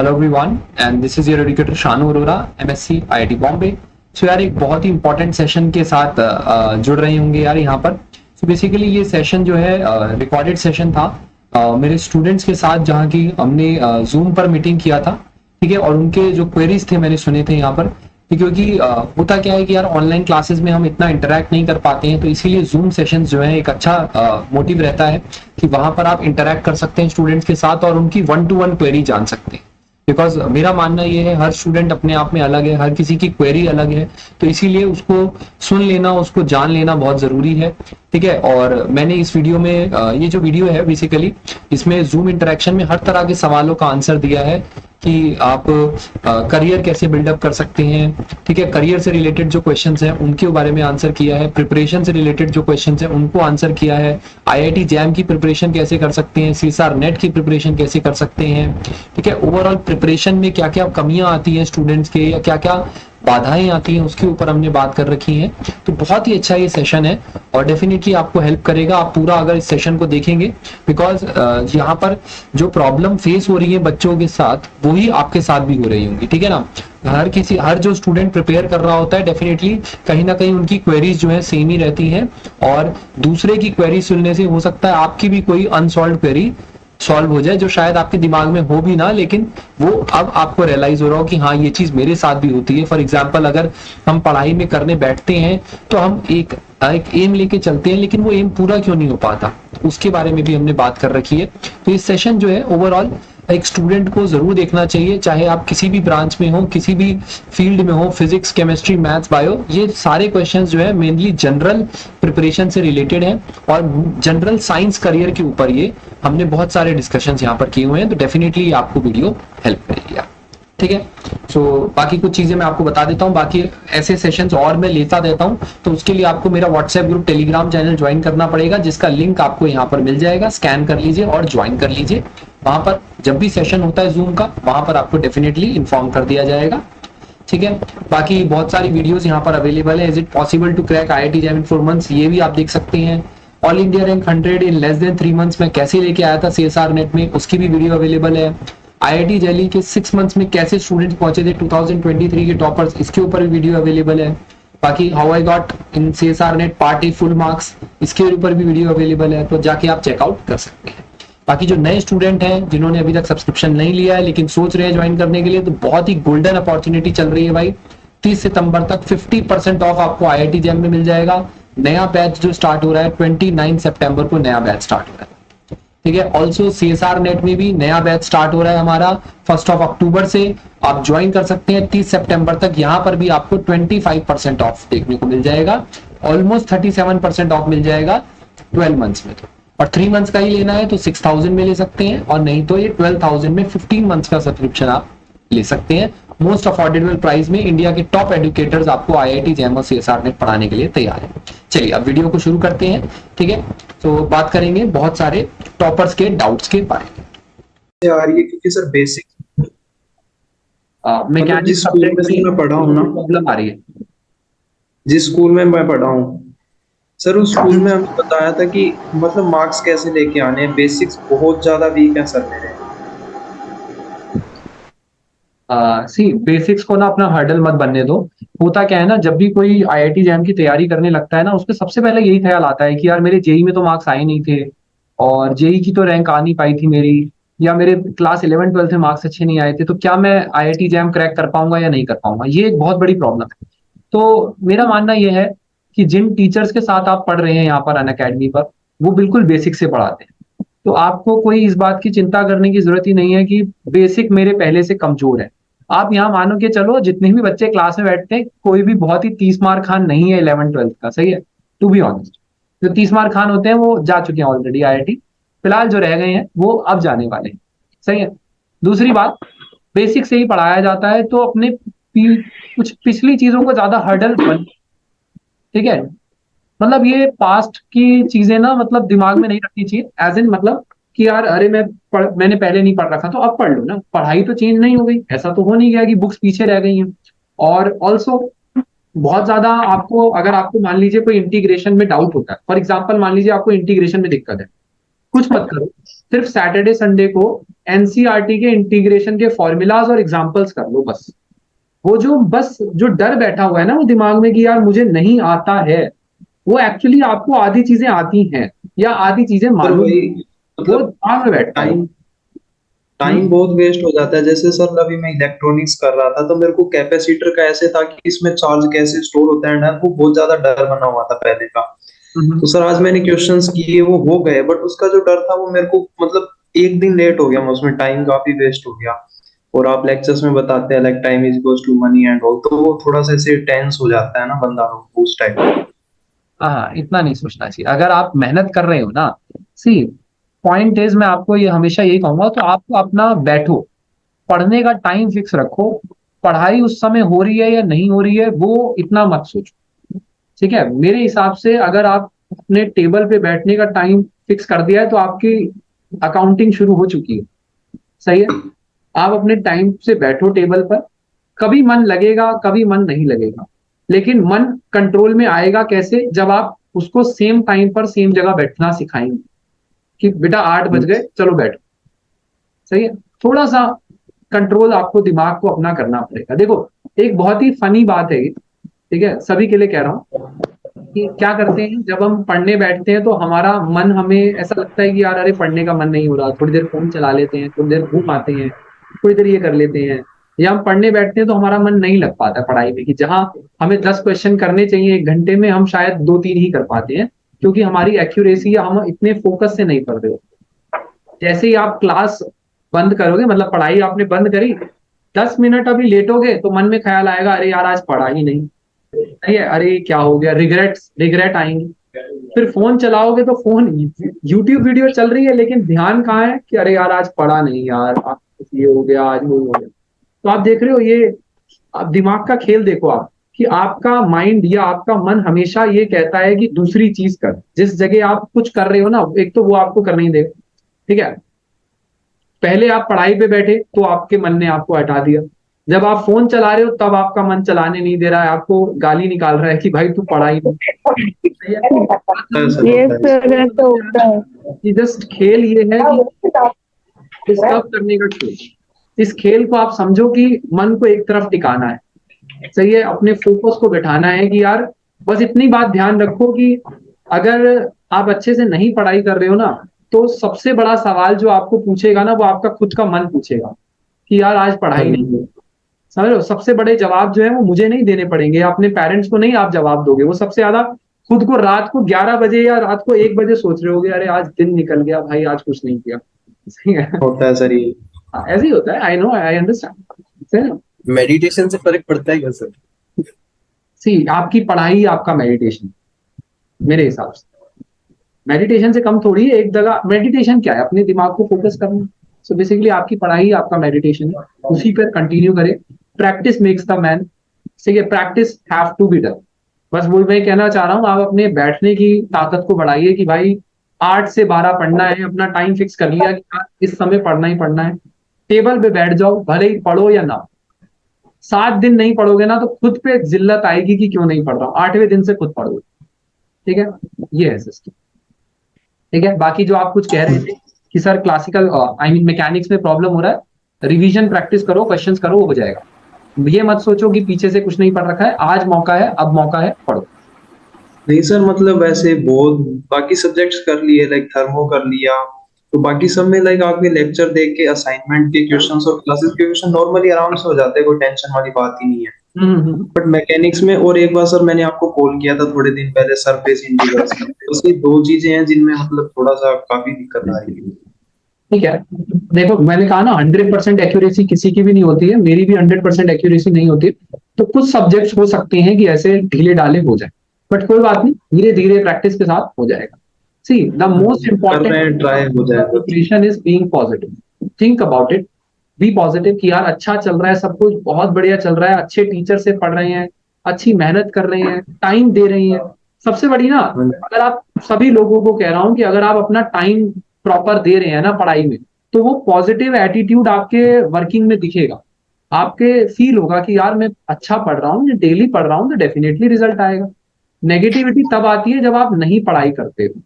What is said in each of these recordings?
Hello everyone and this is your educator Shanu Arora MSc IIT Bombay. So यार एक बहुत ही important session के साथ जुड़ रहे होंगे यार यहाँ पर। सो बेसिकली ये सेशन जो है रिकॉर्डेड सेशन था मेरे स्टूडेंट्स के साथ, जहाँ की हमने जूम पर मीटिंग किया था। ठीक है, और उनके जो क्वेरीज थे मैंने सुने थे यहाँ पर क्योंकि होता क्या है कि यार ऑनलाइन क्लासेस में हम इतना इंटरेक्ट नहीं कर पाते हैं, तो इसीलिए जूम सेशंस जो है एक अच्छा मोटिव रहता है कि वहां पर आप इंटरेक्ट कर सकते हैं स्टूडेंट्स के साथ और उनकी वन टू वन क्वेरी जान सकते हैं। बिकॉज मेरा मानना ये है हर स्टूडेंट अपने आप में अलग है, हर किसी की क्वेरी अलग है, तो इसीलिए उसको सुन लेना, उसको जान लेना बहुत जरूरी है। ठीक है, और मैंने इस वीडियो में ये जो वीडियो है बेसिकली इसमें जूम इंटरेक्शन में हर तरह के सवालों का आंसर दिया है कि आप करियर कैसे बिल्डअप कर सकते हैं। ठीक है, करियर से रिलेटेड जो क्वेश्चंस हैं उनके बारे में आंसर किया है, प्रिपरेशन से रिलेटेड जो क्वेश्चंस हैं उनको आंसर किया है, आईआईटी जैम की प्रिपरेशन कैसे कर सकते हैं, सीएसआर नेट की प्रिपरेशन कैसे कर सकते हैं। ठीक है, ओवरऑल प्रिपरेशन में क्या क्या कमियां आती हैं स्टूडेंट्स के या क्या क्या बाधाएं आती हैं उसके ऊपर हमने बात कर रखी है। तो बहुत ही अच्छा ये सेशन है और डेफिनेटली आपको हेल्प करेगा आप पूरा अगर इस सेशन को देखेंगे, बिकॉज यहाँ पर जो प्रॉब्लम फेस हो रही है बच्चों के साथ वही आपके साथ भी हो रही होंगी। ठीक है ना, हर जो स्टूडेंट प्रिपेयर कर रहा होता है डेफिनेटली कहीं ना कहीं उनकी क्वेरीज जो है सेम ही रहती हैं, और दूसरे की क्वेरी सुनने से हो सकता है आपकी भी कोई अनसॉल्व क्वेरी सॉल्व हो जाए जो शायद आपके दिमाग में हो भी ना, लेकिन वो अब आपको रियलाइज हो रहा हो कि हाँ ये चीज मेरे साथ भी होती है। फॉर एग्जाम्पल अगर हम पढ़ाई में करने बैठते हैं तो हम एक एम लेके चलते हैं, लेकिन वो एम पूरा क्यों नहीं हो पाता उसके बारे में भी हमने बात कर रखी है। तो ये सेशन जो है ओवरऑल एक स्टूडेंट को जरूर देखना चाहिए, चाहे आप किसी भी ब्रांच में हो, किसी भी फील्ड में हो, फिजिक्स, केमिस्ट्री, मैथ्स, बायो, ये सारे क्वेश्चंस जो है मेनली जनरल प्रिपरेशन से रिलेटेड है और जनरल साइंस करियर के ऊपर ये हमने बहुत सारे डिस्कशंस यहाँ पर किए हुए हैं। तो डेफिनेटली आपको वीडियो हेल्प करेगी यार। ठीक है, सो बाकी कुछ चीजें मैं आपको बता देता हूँ, बाकी ऐसे सेशंस और मैं लेता देता हूँ, तो उसके लिए आपको मेरा WhatsApp group, Telegram channel join करना पड़ेगा, जिसका लिंक आपको यहाँ पर मिल जाएगा। स्कैन कर लीजिए और ज्वाइन कर लीजिए। वहां पर जब भी सेशन होता है जूम का वहां पर आपको डेफिनेटली इन्फॉर्म कर दिया जाएगा। ठीक है, बाकी बहुत सारी वीडियोस यहाँ पर अवेलेबल है। Is it possible to crack IIT JAM in 4 months, ये भी आप देख सकते हैं। All India rank 100 in less than 3 months में कैसे लेके आया था सीएसआर नेट में, उसकी भी वीडियो अवेलेबल है। आईआईटी दिल्ली के 6 मंथ्स में कैसे स्टूडेंट्स पहुंचे थे 2023 के टॉपर्स, इसके ऊपर भी वीडियो अवेलेबल है। बाकी how I got in CSR net part a full marks, इसके ऊपर भी वीडियो अवेलेबल है, तो जाके आप चेकआउट कर सकते हैं। बाकी जो नए स्टूडेंट हैं जिन्होंने अभी तक सब्सक्रिप्शन नहीं लिया है लेकिन सोच रहे हैं ज्वाइन करने के लिए, तो बहुत ही गोल्डन अपॉर्चुनिटी चल रही है भाई। 30 सितंबर तक 50% ऑफ आपको आईआईटी जैम में मिल जाएगा। नया बैच जो स्टार्ट हो रहा है 29 सितंबर को नया बैच स्टार्ट हो रहा है। ठीक है, ऑल्सो सीएसआर नेट में भी नया बैच स्टार्ट हो रहा है हमारा 1 अक्टूबर से, आप ज्वाइन कर सकते हैं 30 सितंबर तक। यहाँ पर भी आपको 25% ऑफ देखने को मिल जाएगा, ऑलमोस्ट 37% ऑफ मिल जाएगा 12 मंथ्स में। तो और 3 मंथ्स का ही लेना है तो 6000 में ले सकते हैं, और नहीं तो ये 12000 में 15 मंथ्स का सब्सक्रिप्शन आप ले सकते हैं। मोस्ट अफोर्डेबल प्राइस में इंडिया के टॉप एजुकेटर्स आपको आईआईटी जैम और सीएसआर नेट पढ़ाने के लिए तैयार है। चलिए अब वीडियो को शुरू करते हैं। ठीक है, तो बात करेंगे बहुत सारे टॉपर्स के डाउट्स के बारे में। यार ये क्योंकि सर बेसिक मैकेनिक्स जिस स्कूल में सब्जेक्ट मैं पढ़ा हूँ ना, प्रॉब्लम आ रही है। जिस स्कूल में मैं पढ़ा हूँ सर, उस स्कूल में हमें बताया था कि मतलब मार्क्स कैसे लेके आने हैं। बेसिक्स बहुत ज्यादा वीक है सर मेरे। सी बेसिक्स को ना अपना हर्डल मत बनने दो। होता क्या है ना, जब भी कोई आईआईटी जैम की तैयारी करने लगता है ना, उसके सबसे पहले यही ख्याल आता है कि यार मेरे जेई में तो मार्क्स आए नहीं थे, और जेई की तो रैंक आ नहीं पाई थी मेरी, या मेरे क्लास 11 12 में मार्क्स अच्छे नहीं आए थे, तो क्या मैं आईआईटी जैम क्रैक कर पाऊंगा या नहीं कर पाऊंगा। ये एक बहुत बड़ी प्रॉब्लम है। तो मेरा मानना यह है कि जिन टीचर्स के साथ आप पढ़ रहे हैं यहाँ पर अनअकैडमी पर, वो बिल्कुल बेसिक से पढ़ाते हैं। तो आपको कोई इस बात की चिंता करने की जरूरत ही नहीं है कि बेसिक मेरे पहले से कमजोर है। आप यहाँ मानो कि चलो जितने भी बच्चे क्लास में बैठते हैं, कोई भी बहुत ही 30 मार्क खान नहीं है 11 12 का, सही है, टू बी ऑनेस्ट। जो 30 मार्क खान होते हैं वो जा चुके हैं ऑलरेडी आईआईटी, फिलहाल जो रह गए हैं वो अब जाने वाले हैं। सही है। दूसरी बात, बेसिक से ही पढ़ाया जाता है, तो अपने कुछ पिछली चीजों को ज्यादा हर्डल बन। ठीक है, मतलब ये पास्ट की चीजें ना मतलब दिमाग में नहीं रखनी चाहिए, एज इन मतलब कि यार अरे मैंने पहले नहीं पढ़ रखा तो अब पढ़ लो ना। पढ़ाई तो चेंज नहीं हो गई, ऐसा तो हो नहीं गया कि बुक्स पीछे रह गई हैं। और ऑल्सो बहुत ज्यादा आपको, अगर आपको मान लीजिए कोई इंटीग्रेशन में डाउट होता है, फॉर एग्जाम्पल मान लीजिए आपको इंटीग्रेशन में दिक्कत है, कुछ मत करो, सिर्फ सैटरडे संडे को एनसीईआरटी के इंटीग्रेशन के फॉर्मूलाज और एग्जांपल्स कर लो बस। वो जो डर बैठा हुआ है ना वो दिमाग में कि यार मुझे नहीं आता है, वो एक्चुअली आपको आधी चीजें आती हैं या आधी चीजें सर मालूम, वही वो मतलब दिमाग में बैठता है। टाइम टाइम बहुत वेस्ट हो जाता है। जैसे सर अभी मैं इलेक्ट्रॉनिक्स कर रहा था तो मेरे को कैपेसिटर का ऐसे था कि इसमें चार्ज कैसे स्टोर होता है ना, वो बहुत ज्यादा डर बना हुआ था पहले का। हम्म। तो सर आज मैंने क्वेश्चंस किए वो हो गए, बट उसका जो डर था वो मेरे को मतलब एक दिन लेट हो गया, मैं उसमें टाइम काफी वेस्ट हो गया। और आप लेक्चर्स में बताते हैं like time is equals to money and all, तो वो थोड़ा सा ऐसे टेंस हो जाता है ना बंदा उस टाइम। हाँ, इतना नहीं सोचना चाहिए अगर आप मेहनत कर रहे हो ना। सी, पॉइंट इज, मैं आपको ये हमेशा यही कहूंगा, तो आपको अपना बैठो, पढ़ने का टाइम फिक्स रखो, पढ़ाई उस समय हो रही है या नहीं हो रही है वो इतना मत सोचो। ठीक है, मेरे हिसाब से अगर आप अपने टेबल पे बैठने का टाइम फिक्स कर दिया है तो आपकी अकाउंटिंग शुरू हो चुकी है। सही है, आप अपने टाइम से बैठो टेबल पर, कभी मन लगेगा कभी मन नहीं लगेगा, लेकिन मन कंट्रोल में आएगा कैसे, जब आप उसको सेम टाइम पर सेम जगह बैठना सिखाएंगे कि बेटा 8 बज गए चलो बैठो। सही है, थोड़ा सा कंट्रोल आपको दिमाग को अपना करना पड़ेगा। देखो, एक बहुत ही फनी बात है ये, ठीक है, सभी के लिए कह रहा हूँ, कि क्या करते हैं जब हम पढ़ने बैठते हैं तो हमारा मन, हमें ऐसा लगता है कि यार अरे पढ़ने का मन नहीं हो रहा, थोड़ी देर फोन चला लेते हैं, थोड़ी देर घूम आते हैं, थोड़ी देर ये कर लेते हैं, या हम पढ़ने बैठते हैं तो हमारा मन नहीं लग पाता पढ़ाई में, कि जहां हमें 10 क्वेश्चन करने चाहिए 1 घंटे में हम शायद 2-3 ही कर पाते हैं, क्योंकि हमारी एक्यूरेसी या हम इतने फोकस से नहीं पढ़ रहे हो। जैसे ही आप क्लास बंद करोगे, मतलब पढ़ाई आपने बंद करी, 10 मिनट अभी लेटोगे तो मन में ख्याल आएगा अरे यार आज पढ़ा ही नहीं, नहीं है, अरे क्या हो गया, रिग्रेट आएंगे। फिर फोन चलाओगे तो फोन, यूट्यूब वीडियो चल रही है लेकिन ध्यान कहाँ है कि अरे यार आज पढ़ा नहीं यार, आज ये हो गया, आज वो हो गया। तो आप देख रहे हो ये, आप दिमाग का खेल देखो आप, कि आपका माइंड या आपका मन हमेशा ये कहता है कि दूसरी चीज कर, जिस जगह आप कुछ कर रहे हो ना, एक तो वो आपको करने ही देगा। ठीक है, पहले आप पढ़ाई पे बैठे तो आपके मन ने आपको हटा दिया, जब आप फोन चला रहे हो तब आपका मन चलाने नहीं दे रहा है, आपको गाली निकाल रहा है कि भाई तू पढ़ा ही नहीं। सही है? होता है मतलब सर, ये होता है सर ऐसा होता है। कि जस्ट खेल ये है कि डिस्टर्ब करने का खेल। इस खेल को आप समझो कि मन को एक तरफ टिकाना है। सही है, अपने फोकस को बैठाना है कि यार बस इतनी बात ध्यान रखो कि अगर आप अच्छे से नहीं पढ़ाई कर रहे हो ना, तो सबसे बड़ा सवाल जो आपको पूछेगा ना वो आपका खुद का मन पूछेगा कि यार आज पढ़ाई नहीं सर। हुई। समझ लो, सबसे बड़े जवाब जो है वो मुझे नहीं देने पड़ेंगे, अपने पेरेंट्स को नहीं आप जवाब दोगे, वो सबसे ज्यादा खुद को रात को 11 बजे या रात को 1 बजे सोच रहे होगे, अरे आज दिन निकल गया भाई, आज कुछ नहीं किया। सही है। होता है सर ये। हाँ, ऐसे ही होता है, I know, I understand. Meditation से फर्क पड़ता है क्या सर? सी, आपकी पढ़ाई आपका मेडिटेशन, मेरे हिसाब से मेडिटेशन से कम थोड़ी है। एक जगह मेडिटेशन क्या है, अपने दिमाग को फोकस करना। सो बेसिकली आपकी पढ़ाई आपका मेडिटेशन है, उसी पर कंटिन्यू करें। Practice makes the man. ठीक है, practice have to be done. बस वो मैं कहना चाह रहा हूँ, आप अपने बैठने की ताकत को बढ़ाइए कि भाई 8 से 12 पढ़ना है, अपना टाइम फिक्स कर लिया कि यार इस समय पढ़ना ही पढ़ना है। टेबल पे बैठ जाओ, भले ही पढ़ो या ना। 7 दिन नहीं पढ़ोगे ना तो खुद पे जिल्लत आएगी कि क्यों नहीं पढ़ रहा हूँ, 8वें दिन से खुद पढ़ोगे। ठीक है, ये है सिस्टम। ठीक है, बाकी जो आप कुछ कह रहे थे कि sir classical, I mean mechanics में प्रॉब्लम हो रहा है, रिवीजन प्रैक्टिस करो, क्वेश्चंस करो, वो हो जाएगा। ये मत सोचो कि पीछे से कुछ नहीं पढ़ रखा है, आज मौका है, अब मौका है, पढ़ो। नहीं सर मतलब वैसे बहुत बाकी सब्जेक्ट्स कर लिए, लाइक थर्मो कर लिया, तो बाकी सब में लाइक आपके लेक्चर देख के असाइनमेंट के क्वेश्चंस और क्लासेस के क्वेश्चन नॉर्मली आराम से हो जाते हैं, कोई टेंशन वाली बात ही नहीं है। हम्म। बट मैकेनिक्स में, और एक बार सर मैंने आपको कॉल किया था थोड़े दिन पहले, सरफेस इंटीग्रल्स में, तो ये दो चीजें हैं जिनमें मतलब थोड़ा सा काफी दिक्कत आ रही है। ठीक है, देखो मैंने कहा ना 100% एक्यूरेसी किसी की भी नहीं होती है, मेरी भी 100% एक्यूरेसी नहीं होती। तो कुछ सब्जेक्ट्स हो सकते हैं कि ऐसे ढीले डाले हो जाए, बट कोई बात नहीं, धीरे धीरे प्रैक्टिस के साथ हो जाएगा। सी, द मोस्ट कर रहे हैं, ट्राई हो जाएगा। Important is being positive. Think about it, be positive कि यार अच्छा चल रहा है, सब कुछ बहुत बढ़िया चल रहा है, अच्छे टीचर से पढ़ रहे हैं, अच्छी मेहनत कर रहे हैं, टाइम दे रहे हैं। सबसे बड़ी ना, अगर आप, सभी लोगों को कह रहा हूं कि अगर आप अपना टाइम प्रॉपर दे रहे हैं ना पढ़ाई में, तो वो पॉजिटिव एटीट्यूड आपके वर्किंग में दिखेगा। आपके फील होगा कि यार मैं अच्छा पढ़ रहा हूँ, डेली पढ़ रहा हूँ, तो डेफिनेटली रिजल्ट आएगा। नेगेटिविटी तब आती है जब आप नहीं पढ़ाई करते हो।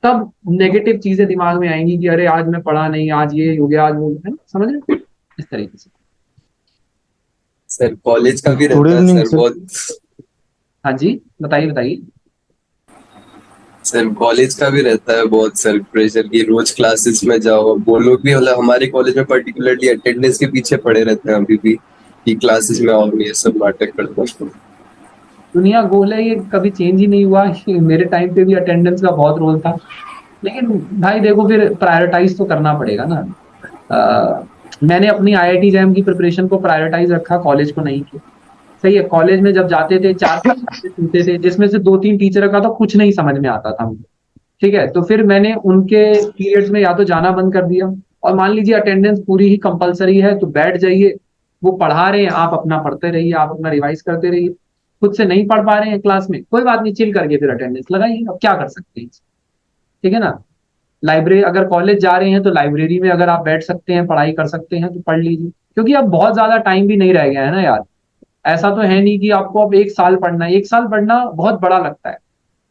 तब नेगेटिव चीजें दिमाग में आएंगी कि अरे आज मैं पढ़ा नहीं, आज ये हो गया, आज वो, है ना, समझ रहे हो? इस तरीके से। सर कॉलेज का भी गुड रहता है इवनिंग सर सर। बहुत। हाँ जी, बताइए बताइए। सर कॉलेज का भी रहता है बहुत सर प्रेशर की रोज क्लासेस में जाओ। वो लोग भी मतलब हमारे कॉलेज में पर्टिकुलरली अटेंडेंस के पीछे पड़े रहते हैं अभी भी कि क्लासेस में आओ, ये सब नाटक करते हैं। दुनिया गोल है, ये कभी चेंज ही नहीं हुआ। मेरे टाइम पे भी अटेंडेंस का बहुत रोल था, लेकिन भाई देखो फिर प्रायोरिटाइज तो करना पड़ेगा ना। मैंने अपनी आईआईटी जैम की प्रिपरेशन को प्रायोरिटाइज रखा, कॉलेज को नहीं किया। सही है, कॉलेज में जब जाते थे 4 सुनते थे, जिसमें से 2-3 टीचर का तो कुछ नहीं समझ में आता था मुझे। ठीक है, तो फिर मैंने उनके पीरियड्स में या तो जाना बंद कर दिया, और मान लीजिए अटेंडेंस पूरी ही कंपलसरी है तो बैठ जाइए। वो पढ़ा रहे हैं, आप अपना पढ़ते रहिए, आप अपना रिवाइज करते रहिए। खुद से नहीं पढ़ पा रहे हैं क्लास में, कोई बात नहीं, चिल करके फिर अटेंडेंस लगाइए, अब क्या कर सकते हैं। ठीक है ना। लाइब्रेरी, अगर कॉलेज जा रहे हैं तो लाइब्रेरी में अगर आप बैठ सकते हैं, पढ़ाई कर सकते हैं तो पढ़ लीजिए, क्योंकि अब बहुत ज्यादा टाइम भी नहीं रह गया है ना यार। ऐसा तो है नहीं कि आपको अब 1 साल पढ़ना है, 1 साल पढ़ना बहुत बड़ा लगता है।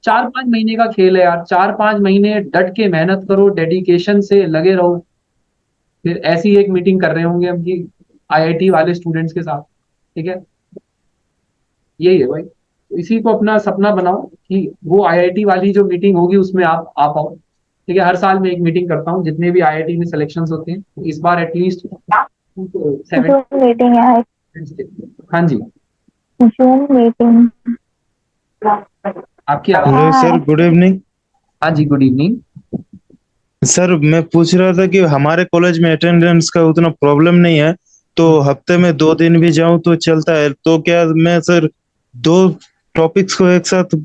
4-5 महीने का खेल है यार, 4-5 महीने डट के मेहनत करो, डेडिकेशन से लगे रहो। फिर ऐसी एक मीटिंग कर रहे होंगे हम कि आईआईटी वाले स्टूडेंट्स के साथ। ठीक है, यही है भाई, तो इसी को अपना सपना बनाओ कि वो आईआईटी वाली जो मीटिंग होगी उसमें आप आ पाओ। ठीक है, हर साल में एक मीटिंग करता हूँ, जितने भी आईआईटी में सिलेक्शंस होते हैं, तो इस बार एटलीस्ट 7। जूम मीटिंग है। हाँ जी, जूम मीटिंग। आपकी आवाज। Hello sir, good evening. हाँ जी, गुड इवनिंग। सर मैं पूछ रहा था कि हमारे कॉलेज में अटेंडेंस का उतना प्रॉब्लम नहीं है, तो हफ्ते में 2 दिन भी जाऊं तो चलता है। तो क्या मैं सर 2 टॉपिक्स को एक साथ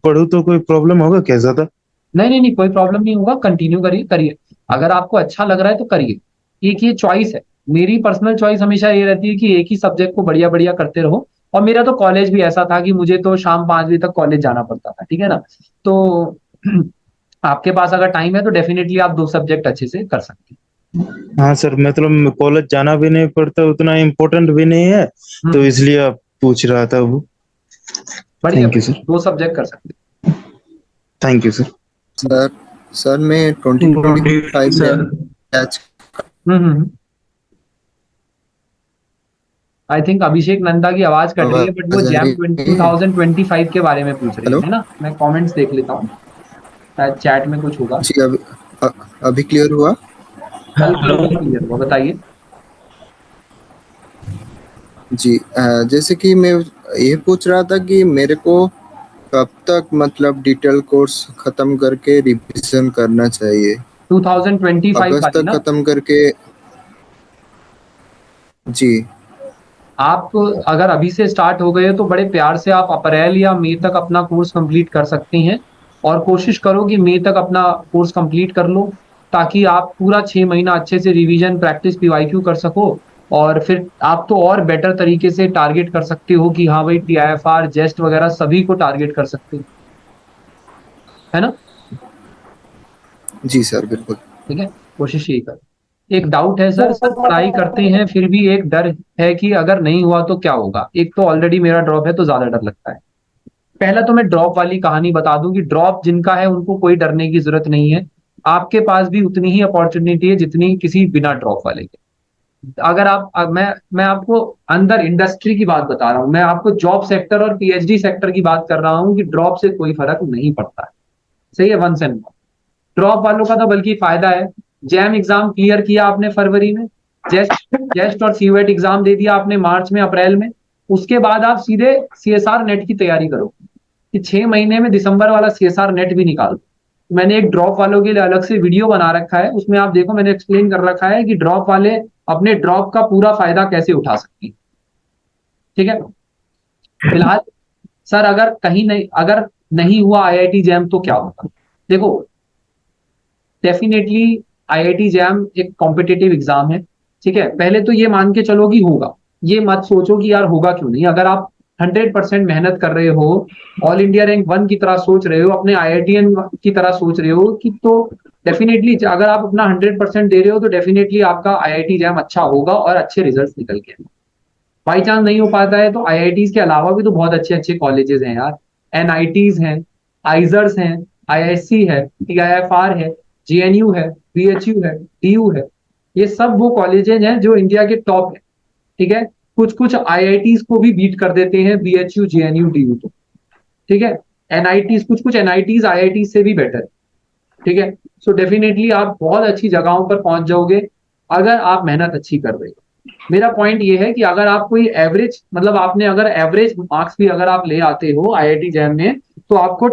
पढ़ूं तो कोई प्रॉब्लम होगा क्या ज्यादा? नहीं नहीं नहीं, कोई प्रॉब्लम नहीं होगा, कंटिन्यू करिए करिए। अगर आपको अच्छा लग रहा है तो करिए। एक ये चॉइस है, मेरी पर्सनल चॉइस हमेशा ये रहती है कि एक ही सब्जेक्ट को बढ़िया बढ़िया करते रहो। और मेरा तो कॉलेज भी ऐसा था कि मुझे तो शाम 5 बजे तक कॉलेज जाना पड़ता था, ठीक है ना। तो आपके पास अगर टाइम है तो डेफिनेटली आप 2 सब्जेक्ट अच्छे से कर सकते हाँ सर, मतलब कॉलेज जाना भी नहीं पड़ता, उतना इम्पोर्टेंट भी नहीं है, हैं। तो इसलिए आप पूछ रहा था वो। बढ़िया, थैंक यू सर। 2 सब्जेक्ट कर सकते thank you sir. Sir sir मैं 2025 सर बैच हैं। आई थिंक अभिषेक नंदा की आवाज कट रही है, बट वो आवाज आ जैम रही है। 2025 के बारे में पूछ रही हेलो है ना। मैं कमेंट्स देख लेता हूँ, शायद चैट में कुछ होगा। जी अभी क्लियर हुआ। हल्का हल्का क्लियर हुआ, बताइए। जी जैसे कि मैं ये पूछ रहा था कि मेरे को कब तक मतलब डिटेल कोर्स खत्म करके रिवीजन करना चाहिए। 2025 अगस्त वाली तक ना। खत्म करके। जी आप अगर अभी से स्टार्ट हो गए तो बड़े प्यार से आप अप्रैल या मई तक अपना कोर्स कंप्लीट कर सकते हैं। और कोशिश करो कि मई तक अपना कोर्स कंप्लीट कर लो, ताकि आप पूरा 6 महीना अच्छे से रिवीजन, प्रैक्टिस, पीवाईक्यू कर सको। और फिर आप तो और बेटर तरीके से टारगेट कर सकते हो कि हाँ भाई, टीआईएफआर, जेस्ट वगैरह सभी को टारगेट कर सकते हो, है ना। जी सर बिल्कुल। ठीक है, कोशिश यही कर। एक डाउट है सर, पढ़ाई करते हैं फिर भी एक डर है कि अगर नहीं हुआ तो क्या होगा। एक तो ऑलरेडी मेरा ड्रॉप है तो ज्यादा डर लगता है। पहला तो मैं ड्रॉप वाली कहानी बता दूं कि ड्रॉप जिनका है उनको कोई डरने की जरूरत नहीं है। आपके पास भी उतनी ही अपॉर्चुनिटी है जितनी किसी बिना ड्रॉप वाले के। अगर आप मैं आपको अंदर इंडस्ट्री की बात बता रहा हूं, मैं आपको जॉब सेक्टर और पीएचडी सेक्टर की बात कर रहा हूं कि ड्रॉप से कोई फर्क नहीं पड़ता है। सही है, वन एंड। ड्रॉप वालों का तो बल्कि फायदा है। जैम एग्जाम क्लियर किया आपने फरवरी में, जेस्ट जेस्ट और सीवेट एग्जाम दे दिया आपने मार्च में, अप्रैल में। उसके बाद आप सीधे सीएसआर नेट की तैयारी करो कि 6 महीने में दिसंबर वाला सीएसआर नेट भी निकाल दो। मैंने एक ड्रॉप वालों के लिए अलग से वीडियो बना रखा है, उसमें आप देखो, मैंने एक्सप्लेन कर रखा है कि ड्रॉप वाले अपने ड्रॉप का पूरा फायदा कैसे उठा सकते हैं। ठीक है, फिलहाल सर अगर नहीं हुआ आईआईटी जैम तो क्या होगा। देखो, डेफिनेटली आईआईटी जैम एक कॉम्पिटिटिव एग्जाम है। ठीक है, पहले तो ये मान के चलो कि होगा, ये मत सोचो कि यार होगा क्यों नहीं। अगर आप 100% मेहनत कर रहे हो, ऑल इंडिया रैंक 1 की तरह सोच रहे हो, अपने आईआईटीएन की तरह सोच रहे हो कि, तो डेफिनेटली अगर आप अपना 100% दे रहे हो तो डेफिनेटली आपका आईआईटी जैम अच्छा होगा और अच्छे रिजल्ट निकल के। बाई चांस नहीं हो पाता है तो आईआईटीज के अलावा भी तो बहुत अच्छे अच्छे कॉलेजेस हैं यार। एनआईटीज हैं, आइजर्स हैं, IISc है, TIFR है, JNU है, BHU है, DU है, ये सब वो कॉलेजेज हैं जो इंडिया के टॉप है। ठीक है, कुछ कुछ IITs को भी बीट कर देते हैं, BHU, JNU, DU तो। ठीक है, NITs, कुछ कुछ NITs IIT से भी बेटर है। ठीक है, सो डेफिनेटली आप बहुत अच्छी जगहों पर पहुंच जाओगे अगर आप मेहनत अच्छी कर रहे हो। मेरा पॉइंट ये है कि अगर आप कोई एवरेज, मतलब आपने अगर एवरेज मार्क्स भी अगर आप ले आते हो IIT जैम में, तो आपको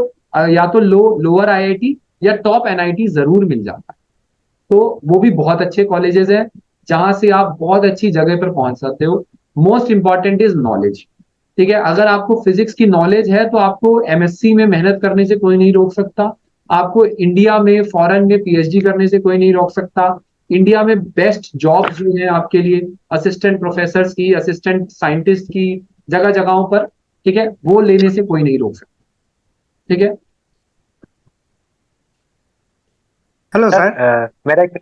या तो लोअर IIT या टॉप NIT जरूर मिल जाता है। तो वो भी बहुत अच्छे कॉलेजेस हैं जहां से आप बहुत अच्छी जगह पर पहुंच सकते हो। Most important is knowledge. ठीक है, अगर आपको फिजिक्स की नॉलेज है तो आपको MSc में मेहनत करने से कोई नहीं रोक सकता। आपको इंडिया में फॉरेन में PhD करने से कोई नहीं रोक सकता। इंडिया में बेस्ट जॉब जो है आपके लिए असिस्टेंट प्रोफेसर की, असिस्टेंट साइंटिस्ट की, जगह जगहों पर, ठीक है, वो लेने से कोई नहीं रोक सकता। ठीक है, हेलो सर सर। मेरा एक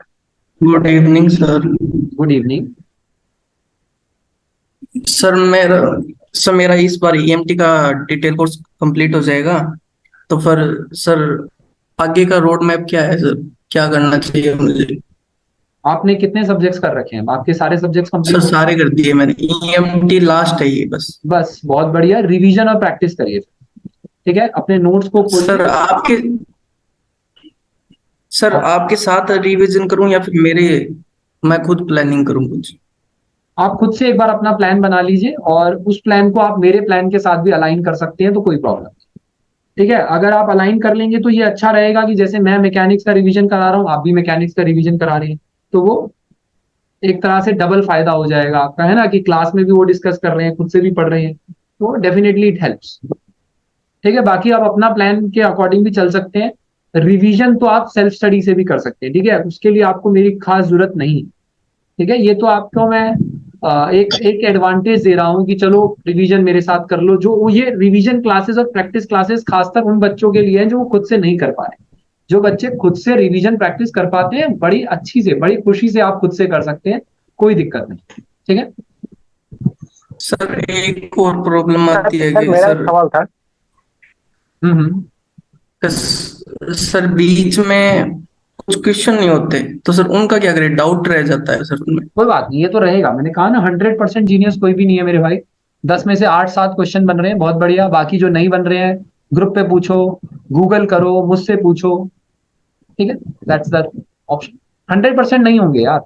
good evening sir. Good evening. Sir मेरा इस बार EMT का डिटेल कोर्स कंप्लीट हो जाएगा, तो फिर सर आगे का रोड मैप क्या है सर, क्या करना चाहिए मुझे? आपने कितने सब्जेक्ट्स कर रखे हैं? आपके सारे सब्जेक्ट्स सर कंप्लीट हो? सारे कर दिए मैंने, EMT लास्ट है ये बस। बस बहुत बढ़िया, रिवीजन और प्रैक्टिस करिए। ठीक है, अपने नोट्स को सर खोलिए। आपके साथ रिवीजन करूं या फिर मैं खुद प्लानिंग करूं कुछ? आप खुद से एक बार अपना प्लान बना लीजिए और उस प्लान को आप मेरे प्लान के साथ भी अलाइन कर सकते हैं, तो कोई प्रॉब्लम नहीं। ठीक है, अगर आप अलाइन कर लेंगे तो ये अच्छा रहेगा कि जैसे मैं मैकेनिक्स का रिवीजन करा रहा हूँ, आप भी मैकेनिक्स का रिवीजन करा रहे हैं, तो वो एक तरह से डबल फायदा हो जाएगा आपका, है ना, कि क्लास में भी वो डिस्कस कर रहे हैं, खुद से भी पढ़ रहे हैं, तो डेफिनेटली इट हेल्प्स। ठीक है, बाकी आप अपना प्लान के अकॉर्डिंग भी चल सकते हैं। रिवीजन तो आप सेल्फ स्टडी से भी कर सकते हैं। ठीक है, उसके लिए आपको मेरी खास जरूरत नहीं। ठीक है, ये तो आपको मैं एक एक एडवांटेज दे रहा हूँ कि चलो रिवीजन मेरे साथ कर लो। जो ये रिवीजन क्लासेस और प्रैक्टिस क्लासेस खासकर उन बच्चों के लिए हैं जो वो खुद से नहीं कर पा रहे। जो बच्चे खुद से रिवीजन प्रैक्टिस कर पाते हैं, बड़ी अच्छी से, बड़ी खुशी से आप खुद से कर सकते हैं, कोई दिक्कत नहीं। ठीक है, सर एक और प्रॉब्लम आती है सर कि मेरा एक सर सवाल था। हम्म। सर बीच में कुछ क्वेश्चन नहीं होते, तो सर उनका क्या करें, डाउट रह जाता है सर उनमें। कोई बात नहीं, ये तो रहेगा। मैंने कहा ना, 100% जीनियस कोई भी नहीं है मेरे भाई। 10 में से 8-7 क्वेश्चन बन रहे हैं, बहुत बढ़िया। बाकी जो नहीं बन रहे हैं, ग्रुप पे पूछो, गूगल करो, मुझसे पूछो। ठीक है, दैट्स द ऑप्शन। 100% नहीं होंगे यार,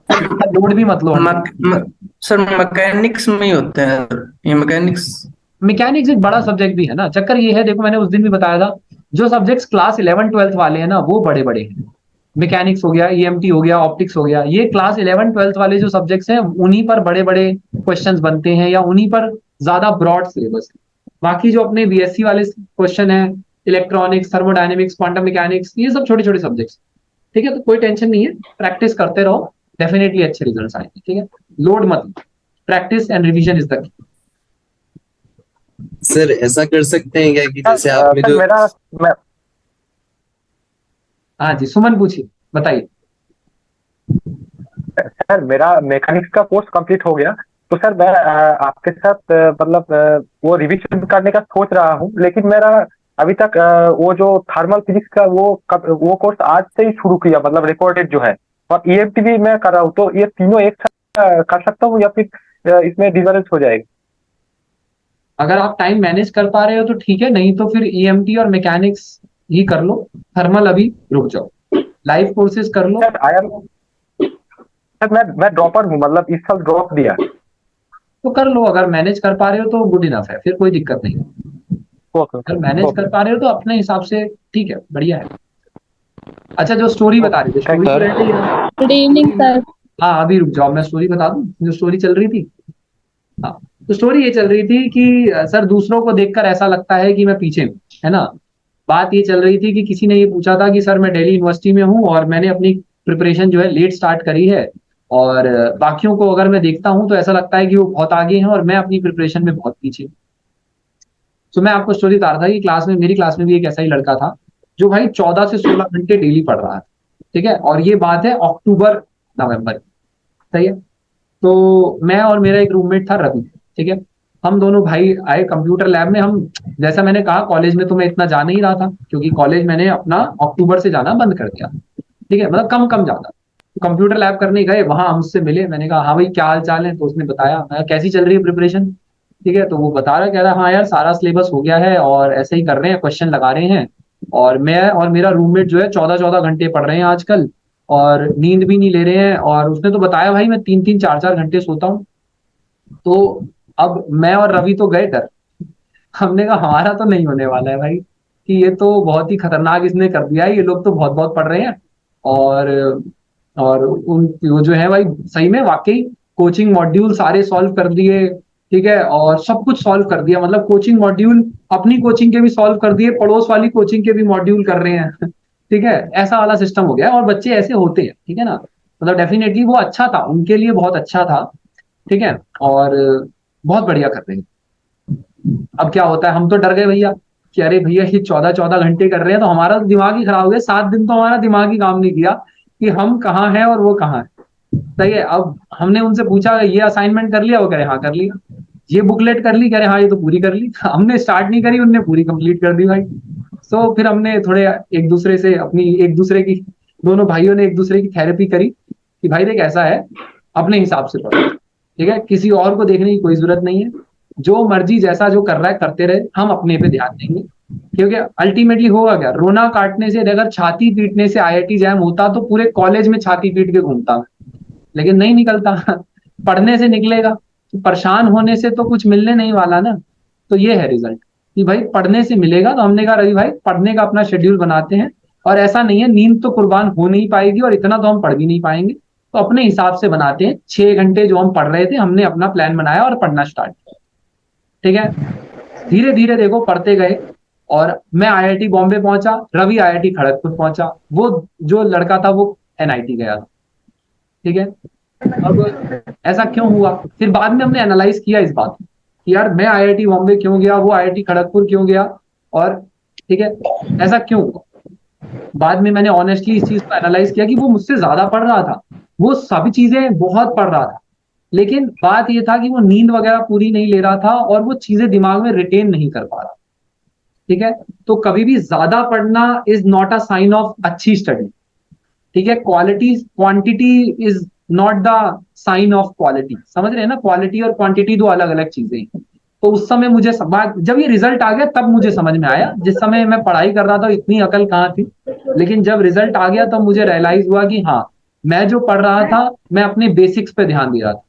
लोड भी मत लो। मक, म, सर मैकेनिक्स में ही होते हैं सर, ये मैकेनिक्स। मैकेनिक्स एक बड़ा सब्जेक्ट भी है ना। चक्कर ये है, देखो मैंने उस दिन भी बताया था, जो सब्जेक्ट्स क्लास 11-12 वाले हैं ना, वो बड़े बड़े हैं। मैकेनिक्स हो गया, EMT हो गया, ऑप्टिक्स हो गया, ये क्लास 11-12 वाले जो सब्जेक्ट्स हैं, उन्हीं पर बड़े बड़े क्वेश्चंस बनते हैं, या उन्हीं पर ज्यादा ब्रॉड सिलेबस है। बाकी जो अपने BSc वाले क्वेश्चन है, इलेक्ट्रॉनिक्स, थर्मोडायनेमिक्स, क्वांटम मैकेनिक्स, ये सब छोटे छोटे सब्जेक्ट्स। ठीक है, तो कोई टेंशन नहीं है, प्रैक्टिस करते रहो, डेफिनेटली अच्छे रिजल्ट आएंगे। ठीक है, लोड मत, practice and revision is the key. Sir ऐसा कर सकते हैं क्या कि जैसे सर आपने सर जो मेरा मैं हाँ जी, सुमन पूछिए, बताइए। सर मेरा मैकेनिक्स का कोर्स कंप्लीट हो गया, तो सर मैं आपके साथ मतलब वो रिवीजन करने का सोच रहा हूँ, लेकिन मेरा अभी तक वो जो थर्मल फिजिक्स का वो कोर्स आज से ही शुरू किया, मतलब रिकॉर्डेड जो है, और EMT भी मैं कर रहा हूँ, तो ये तीनों एक साथ कर सकता हूँ या फिर इसमें डिफरेंस हो जाएगा? अगर आप टाइम मैनेज कर पा रहे हो तो ठीक है, नहीं तो फिर EMT और मैकेनिक्स ही कर लो। थर्मल अभी रुक जाओ, लाइव कोर्सेज कर लो। सर सर मैं ड्रॉपर हूँ, मतलब इस साल ड्रॉप दिया। तो कर लो, अगर मैनेज कर पा रहे हो तो गुड इनफ है, फिर कोई दिक्कत नहीं। ओके अगर मैनेज ओके। कर पा रहे हो तो अपने हिसाब से ठीक है, बढ़िया है। अच्छा, जो स्टोरी बता रही थी, थैंक स्टोरी तो सर। रहती है ना। Good evening sir. हाँ, अभी रुक जाओ, मैं स्टोरी बता दूं जो स्टोरी चल रही थी। हाँ, तो स्टोरी ये चल रही थी कि सर दूसरों को देखकर ऐसा लगता है कि मैं पीछे हूँ, है ना। बात ये चल रही थी कि किसी ने ये पूछा था कि सर मैं दिल्ली यूनिवर्सिटी में हूँ और मैंने अपनी प्रिपरेशन जो है लेट स्टार्ट करी है, और बाकियों को अगर मैं देखता हूँ तो ऐसा लगता है कि वो बहुत आगे हैं और मैं अपनी प्रिपरेशन में बहुत पीछे हूँ। तो मैं आपको स्टोरी बता रहा था कि क्लास में, मेरी क्लास में भी एक ऐसा ही लड़का था जो भाई 14 से 16 घंटे डेली पढ़ रहा था। ठीक है, और ये बात है अक्टूबर नवंबर की, सही है। तो मैं और मेरा एक रूममेट था, रवि। ठीक है, हम दोनों भाई आए कंप्यूटर लैब में। हम, जैसा मैंने कहा, कॉलेज में तो मैं इतना जा नहीं रहा था, क्योंकि कॉलेज मैंने अपना अक्टूबर से जाना बंद कर दिया, ठीक है, मतलब कम कम जाता। तो कंप्यूटर लैब करने गए, वहां हम उससे मिले, मैंने कहा हाँ भाई क्या हाल चाल है, तो उसने बताया। मैं कहा, कैसी चल रही है प्रिपरेशन, ठीक है, तो वो बता रहा, कह रहा हाँ यार सारा सिलेबस हो गया है और ऐसे ही कर रहे हैं, क्वेश्चन लगा रहे हैं। और मैं और मेरा रूममेट जो है 14-14 घंटे पढ़ रहे हैं आजकल, और नींद भी नहीं ले रहे हैं। और उसने तो बताया भाई मैं 3-3 4-4 घंटे सोता हूँ। तो अब मैं और रवि तो गए डर। हमने कहा हमारा तो नहीं होने वाला है भाई, कि ये तो बहुत ही खतरनाक इसने कर दिया है, ये लोग तो बहुत बहुत पढ़ रहे हैं। और उन वो जो है भाई, सही में वाकई कोचिंग मॉड्यूल सारे सॉल्व कर दिए, ठीक है, और सब कुछ सॉल्व कर दिया, मतलब कोचिंग मॉड्यूल अपनी कोचिंग के भी सॉल्व कर दिए, पड़ोस वाली कोचिंग के भी मॉड्यूल कर रहे हैं ठीक है, ऐसा वाला सिस्टम हो गया है। और बच्चे ऐसे होते हैं, ठीक है ना, मतलब डेफिनेटली वो अच्छा था, उनके लिए बहुत अच्छा था, ठीक है, और बहुत बढ़िया कर रहे हैं। अब क्या होता है, हम तो डर गए भैया कि अरे भैया ये 14-14 घंटे कर रहे हैं, तो हमारा तो दिमाग ही खराब हो गया। 7 दिन तो हमारा दिमाग ही काम नहीं किया कि हम कहाँ हैं और वो कहाँ है। सही है। अब हमने उनसे पूछा ये असाइनमेंट कर लिया, वो कह रहे हाँ कर लिया। ये बुकलेट कर ली, कह रहे हाँ ये तो पूरी कर ली हमने स्टार्ट नहीं करी, उनने पूरी कंप्लीट कर दी भाई। सो फिर हमने थोड़े एक दूसरे से अपनी, एक दूसरे की, दोनों भाइयों ने एक दूसरे की थेरेपी करी कि भाई देख ऐसा है, अपने हिसाब से पढ़ो, ठीक है, किसी और को देखने की कोई जरूरत नहीं है, जो मर्जी जैसा जो कर रहा है करते रहे, हम अपने पे ध्यान देंगे। क्योंकि अल्टीमेटली होगा क्या, रोना काटने से, अगर छाती पीटने से आईआईटी जैम होता तो पूरे कॉलेज में छाती पीट के घूमता मैं, लेकिन नहीं निकलता पढ़ने से निकलेगा। परेशान होने से तो कुछ मिलने नहीं वाला ना। तो ये है रिजल्ट कि भाई पढ़ने से मिलेगा। तो हमने कहा रवि भाई पढ़ने का अपना शेड्यूल बनाते हैं, और ऐसा नहीं है नींद तो कुर्बान हो नहीं पाएगी और इतना तो हम पढ़ भी नहीं पाएंगे, तो अपने हिसाब से बनाते हैं। 6 घंटे जो हम पढ़ रहे थे, हमने अपना प्लान बनाया और पढ़ना स्टार्ट किया, ठीक है। धीरे धीरे देखो पढ़ते गए, और मैं आईआईटी बॉम्बे पहुंचा, रवि आईआईटी खड़गपुर पहुंचा, वो जो लड़का था वो एनआईटी गया था, ठीक है। अब ऐसा क्यों हुआ, फिर बाद में हमने एनालाइज किया इस बात को कि यार मैं आईआईटी बॉम्बे क्यों गया, वो आईआईटी खड़गपुर क्यों गया, और ठीक है ऐसा क्यों हुआ। बाद में मैंने ऑनेस्टली इस चीज को एनालाइज किया कि वो मुझसे ज्यादा पढ़ रहा था, वो सभी चीजें बहुत पढ़ रहा था, लेकिन बात ये था कि वो नींद वगैरह पूरी नहीं ले रहा था और वो चीजें दिमाग में रिटेन नहीं कर पा रहा, ठीक है। तो कभी भी ज्यादा पढ़ना is not a sign of अच्छी स्टडी, ठीक है। Quality, quantity is not the sign of quality, समझ रहे हैं ना, क्वालिटी और क्वांटिटी दो अलग अलग चीजें हैं। तो उस समय मुझे बात, जब ये रिजल्ट आ गया तब मुझे समझ में आया, जिस समय मैं पढ़ाई कर रहा था इतनी अकल कहाँ थी, लेकिन जब रिजल्ट आ गया तब मुझे रियलाइज हुआ कि हाँ, मैं जो पढ़ रहा था मैं अपने बेसिक्स पे ध्यान दे रहा था,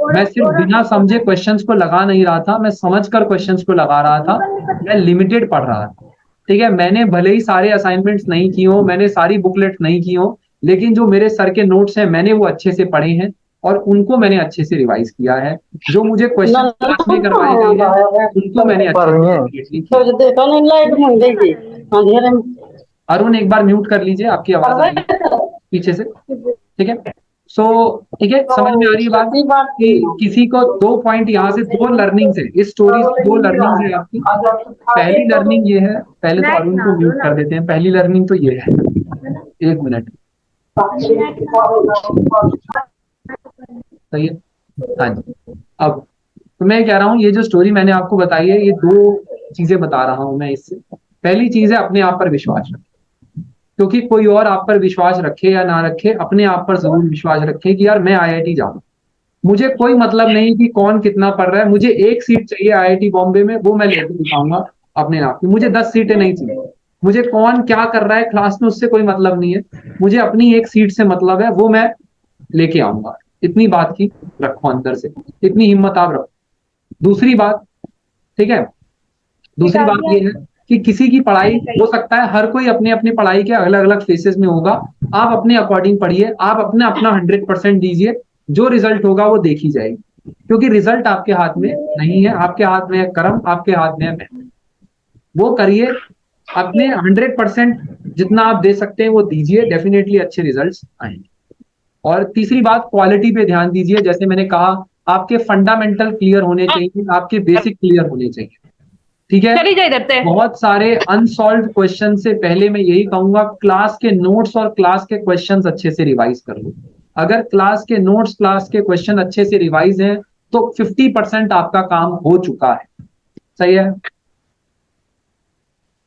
मैं सिर्फ बिना समझे क्वेश्चंस को लगा नहीं रहा था, मैं समझकर क्वेश्चंस को लगा रहा था, मैं लिमिटेड पढ़ रहा था, ठीक है। मैंने भले ही सारे असाइनमेंट्स नहीं किए हो, मैंने सारी बुकलेट्स नहीं की हो, लेकिन जो मेरे सर के नोट्स हैं मैंने वो अच्छे से पढ़े हैं और उनको मैंने अच्छे से रिवाइज किया है। जो मुझे क्वेश्चन क्लास में करवाए गए हैं उनको मैंने अच्छे से किया। अरुण एक बार म्यूट कर लीजिए, आपकी आवाज आ रही है पीछे से, ठीक है। सो ठीक है, समझ में आ रही है बात कि किसी को 2 पॉइंट यहाँ से, 2 लर्निंग है इस स्टोरी से, 2 लर्निंग है आपकी। पहली लर्निंग ये है, पहले तो अरुण को म्यूट कर देते हैं, पहली लर्निंग तो ये है, 1 मिनट, सही है, हाँ जी। अब तो मैं कह रहा हूँ, ये जो स्टोरी मैंने आपको बताई है, ये 2 चीजें बता रहा हूं मैं इससे। पहली चीज है अपने आप पर विश्वास रखें, क्योंकि कोई और आप पर विश्वास रखे या ना रखे, अपने आप पर जरूर विश्वास रखें कि यार मैं आईआईटी जाऊँ, मुझे कोई मतलब नहीं कि कौन कितना पढ़ रहा है, मुझे 1 सीट चाहिए आईआईटी बॉम्बे में, वो मैं लेके दिखाऊंगा अपने आप की। मुझे 10 सीटें नहीं चाहिए, मुझे कौन क्या कर रहा है क्लास में उससे कोई मतलब नहीं है, मुझे अपनी 1 सीट से मतलब है, वो मैं लेके आऊंगा। इतनी बात की रखो अंदर से, इतनी हिम्मत आप रखो। दूसरी बात, ठीक है, दूसरी बात ये है कि किसी की पढ़ाई हो सकता है, हर कोई अपने अपने पढ़ाई के अलग अलग फेसेस में होगा, आप अपने अकॉर्डिंग पढ़िए, आप अपना 100% दीजिए, जो रिजल्ट होगा वो देखी जाएगी, क्योंकि रिजल्ट आपके हाथ में नहीं है, आपके हाथ में है कर्म, आपके हाथ में है मेहनत। वो करिए, अपने 100% जितना आप दे सकते हैं वो दीजिए, डेफिनेटली अच्छे रिजल्ट्स आएंगे। और तीसरी बात, क्वालिटी पे ध्यान दीजिए। जैसे मैंने कहा, आपके फंडामेंटल क्लियर होने चाहिए, आपके बेसिक क्लियर होने चाहिए, ठीक है। बहुत सारे अनसॉल्व क्वेश्चन से पहले मैं यही कहूंगा, क्लास के नोट्स और क्लास के क्वेश्चंस अच्छे से रिवाइज कर लो। अगर क्लास के नोट्स, क्लास के क्वेश्चन अच्छे से रिवाइज हैं तो 50% आपका काम हो चुका है। सही है?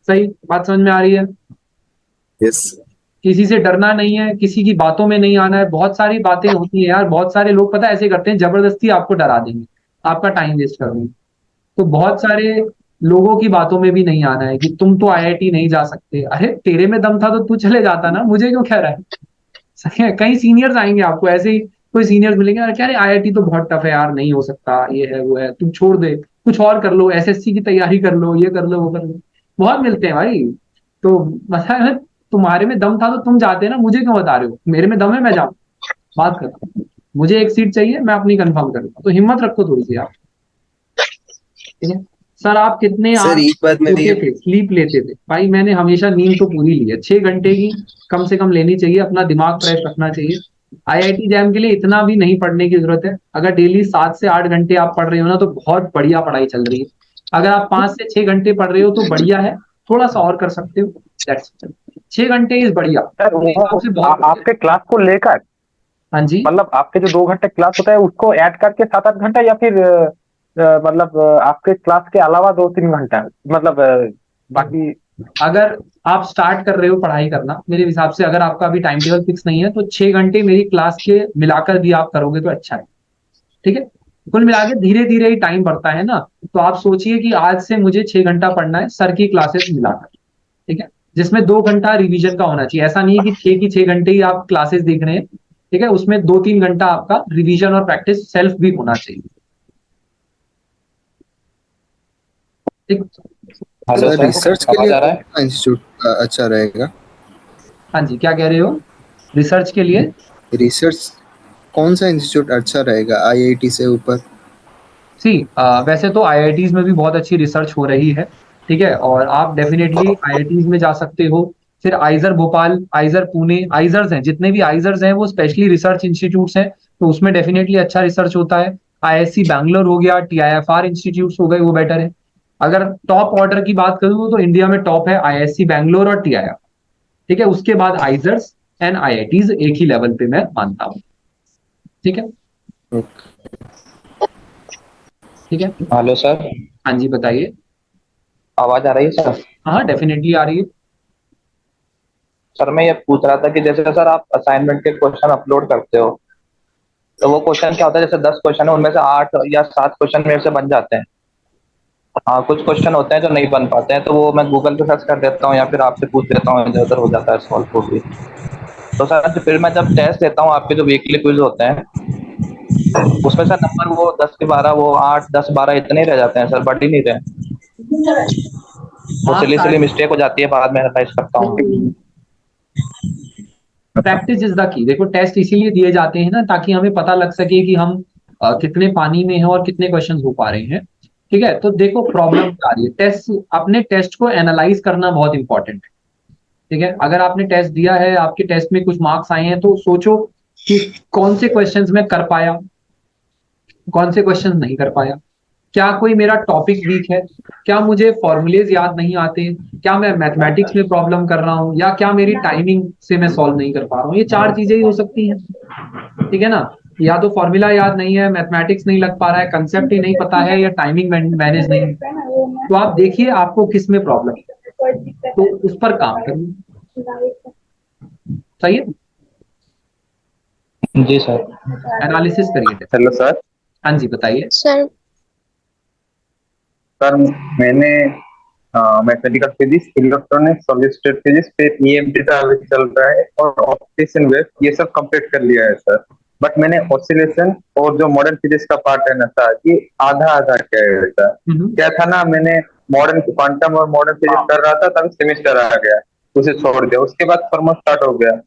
सही बात समझ में आ रही है? यस किसी से डरना नहीं है, किसी की बातों में नहीं आना है। बहुत सारी बातें होती है यार, बहुत सारे लोग पता है ऐसे करते हैं, जबरदस्ती आपको डरा देंगे, आपका टाइम वेस्ट कर देंगे। तो बहुत सारे लोगों की बातों में भी नहीं आना है कि तुम तो आईआईटी नहीं जा सकते। अरे तेरे में दम था तो तू चले जाता ना, मुझे क्यों कह रहा है? सही है? कई सीनियर्स आएंगे आपको ऐसे ही, कोई सीनियर्स मिलेंगे, अरे क्या रे आईआईटी तो बहुत टफ है यार, नहीं हो सकता, ये है वो है, तुम छोड़ दे, कुछ और कर लो, एसएससी की तैयारी कर लो, ये कर लो वो कर लो। बहुत मिलते हैं भाई। तो मतलब है, तुम्हारे में दम था तो तुम जाते ना, मुझे क्यों बता रहे हो? मेरे में दम है, मैं जाऊँ, बात करता हूँ। मुझे एक सीट चाहिए, मैं अपनी कंफर्म करूंगा, तो हिम्मत रखो थोड़ी सी आप। ठीक है सर? आप कितने सर, आप एक बात मैं सोते ये थे, स्लीप लेते थे? भाई मैंने हमेशा नींद तो पूरी ली है, 6 घंटे की कम से कम लेनी चाहिए, अपना दिमाग फ्रेश रखना चाहिए। आईआईटी जैम के लिए इतना भी नहीं पढ़ने की जरूरत है। अगर डेली 7 से 8 घंटे आप पढ़ रहे हो ना, तो बहुत बढ़िया पढ़ाई चल रही है। अगर आप 5 से 6 घंटे पढ़ रहे हो तो बढ़िया है, थोड़ा सा और कर सकते हो। That's it. 6 घंटे इज बढ़िया, सर मेरे हिसाब वो से बहुत बढ़िया। आपके क्लास को लेकर, हाँ जी। मतलब आपके जो 2 घंटे क्लास होता है उसको ऐड करके 7-8 घंटा, या फिर मतलब आपके क्लास के अलावा 2-3 घंटा, मतलब बाकी। अगर आप स्टार्ट कर रहे हो पढ़ाई करना, मेरे हिसाब से अगर आपका अभी टाइम टेबल फिक्स नहीं है, तो 6 घंटे मेरी क्लास के मिलाकर भी आप करोगे तो अच्छा है। ठीक है? कुल मिला के धीरे धीरे ही टाइम बढ़ता है ना। तो आप सोचिए कि आज से मुझे 6 घंटा पढ़ना है सर की क्लासेस मिलाकर। ठीक है? जिसमें 2 घंटा रिवीजन का होना चाहिए। ऐसा नहीं है कि 6 की 6 घंटे ही आप क्लासेस देख रहे हैं। ठीक है? उसमें 2-3 घंटा आपका रिवीजन और प्रैक्टिस सेल्फ भी होना चाहिए। ठीक? सर रिसर्च के लिए कौन सा इंस्टीट्यूट अच्छा रहेगा? हाँ जी, क्या कह रहे हो? रिसर्च के लिए रिसर्च कौन सा इंस्टीट्यूट अच्छा रहेगा आईआईटी से ऊपर? सी वैसे तो आईआईटीज में भी बहुत अच्छी रिसर्च हो रही है। ठीक है? और आप डेफिनेटली आईआईटीज में जा सकते हो। फिर आइजर भोपाल, आइजर पुणे, आइजर्स हैं, जितने भी आइजर्स हैं वो स्पेशली रिसर्च इंस्टीट्यूट्स हैं, तो उसमें डेफिनेटली अच्छा रिसर्च होता है। आईएससी बैंगलोर हो गया, टीआईएफआर इंस्टीट्यूट्स हो गए, वो बेटर है। अगर टॉप ऑर्डर की बात करूँ तो इंडिया में टॉप है आईएससी बैंगलोर और टीआईएफआर। ठीक है? उसके बाद आइजर्स एंड आईआईटीज एक ही लेवल पे मैं मानता हूँ। ठीक है? ओके। ठीक है? हेलो सर, हाँ जी, बताइए। आवाज आ रही है सर? हाँ डेफिनेटली आ रही है। सर मैं ये पूछ रहा था कि जैसे सर आप असाइनमेंट के क्वेश्चन अपलोड करते हो, तो वो क्वेश्चन क्या होता है, जैसे 10 क्वेश्चन है उनमें से 8 या 7 क्वेश्चन मेरे से बन जाते हैं। हाँ, कुछ क्वेश्चन होते हैं जो नहीं बन पाते हैं, तो वो मैं गूगल पे सर्च कर देता हूँ या फिर आपसे पूछ लेता हूँ, इधर उधर हो जाता है सॉल्व वो भी। तो सर फिर मैं जब टेस्ट देता हूँ, आपके जो वीकली क्विज होते हैं, उसमें सर नंबर वो 10 के 12, वो 8 10 12 इतने ही रह जाते हैं सर, बढ़ ही नहीं रहे। वो हाँ, सिली सिली मिस्टेक हो जाती है, बाद में एनालाइज करता हूँ। Practice is the key. देखो टेस्ट इसीलिए दिए जाते हैं ना, ताकि हमें पता लग सके कि हम कितने पानी में हैं और कितने क्वेश्चंस हो पा रहे हैं। ठीक है? तो देखो प्रॉब्लम क्या आ रही है, टेस्ट, अपने टेस्ट को एनालाइज करना बहुत इंपॉर्टेंट है। ठीक है? अगर आपने टेस्ट दिया है, आपके टेस्ट में कुछ मार्क्स आए हैं, तो सोचो कि कौन से क्वेश्चंस में कर पाया, कौन से क्वेश्चन नहीं कर पाया। क्या कोई मेरा टॉपिक वीक है? क्या मुझे फॉर्मूलेज याद नहीं आते? क्या मैं मैथमेटिक्स में प्रॉब्लम कर रहा हूँ? या क्या मेरी टाइमिंग से मैं सॉल्व नहीं कर पा रहा हूँ? ये 4 चीजें ही हो सकती हैं। ठीक है ना? या तो फॉर्मूला याद नहीं है, मैथमेटिक्स नहीं लग पा रहा है, कंसेप्ट ही नहीं पता है, या टाइमिंग मैनेज नहीं है। तो आप देखिए आपको किस में प्रॉब्लम है, तो उस पर काम करिए। सही है? जी सर। एनालिसिस करिए। Hello sir. हाँ जी, बताइए। सर सर मैंने mathematical physics, electronics, solid state physics, फिर ईएमटी का अभी चल रहा है, और ऑप्टिक्स एंड वेव, ये सब कंप्लीट कर लिया है सर। बट मैंने ऑसिलेशन और जो मॉडर्न फिजिक्स का पार्ट है ना सर, ये आधा आधा किया है सर। क्या था ना, मैंने मॉडर्न क्वांटम और मॉडर्न फिजिक्स कर रहा था, तभी सेमेस्टर आ गया, उसे छोड़ दिया। उसके बाद थर्मो स्टार्ट हो गया,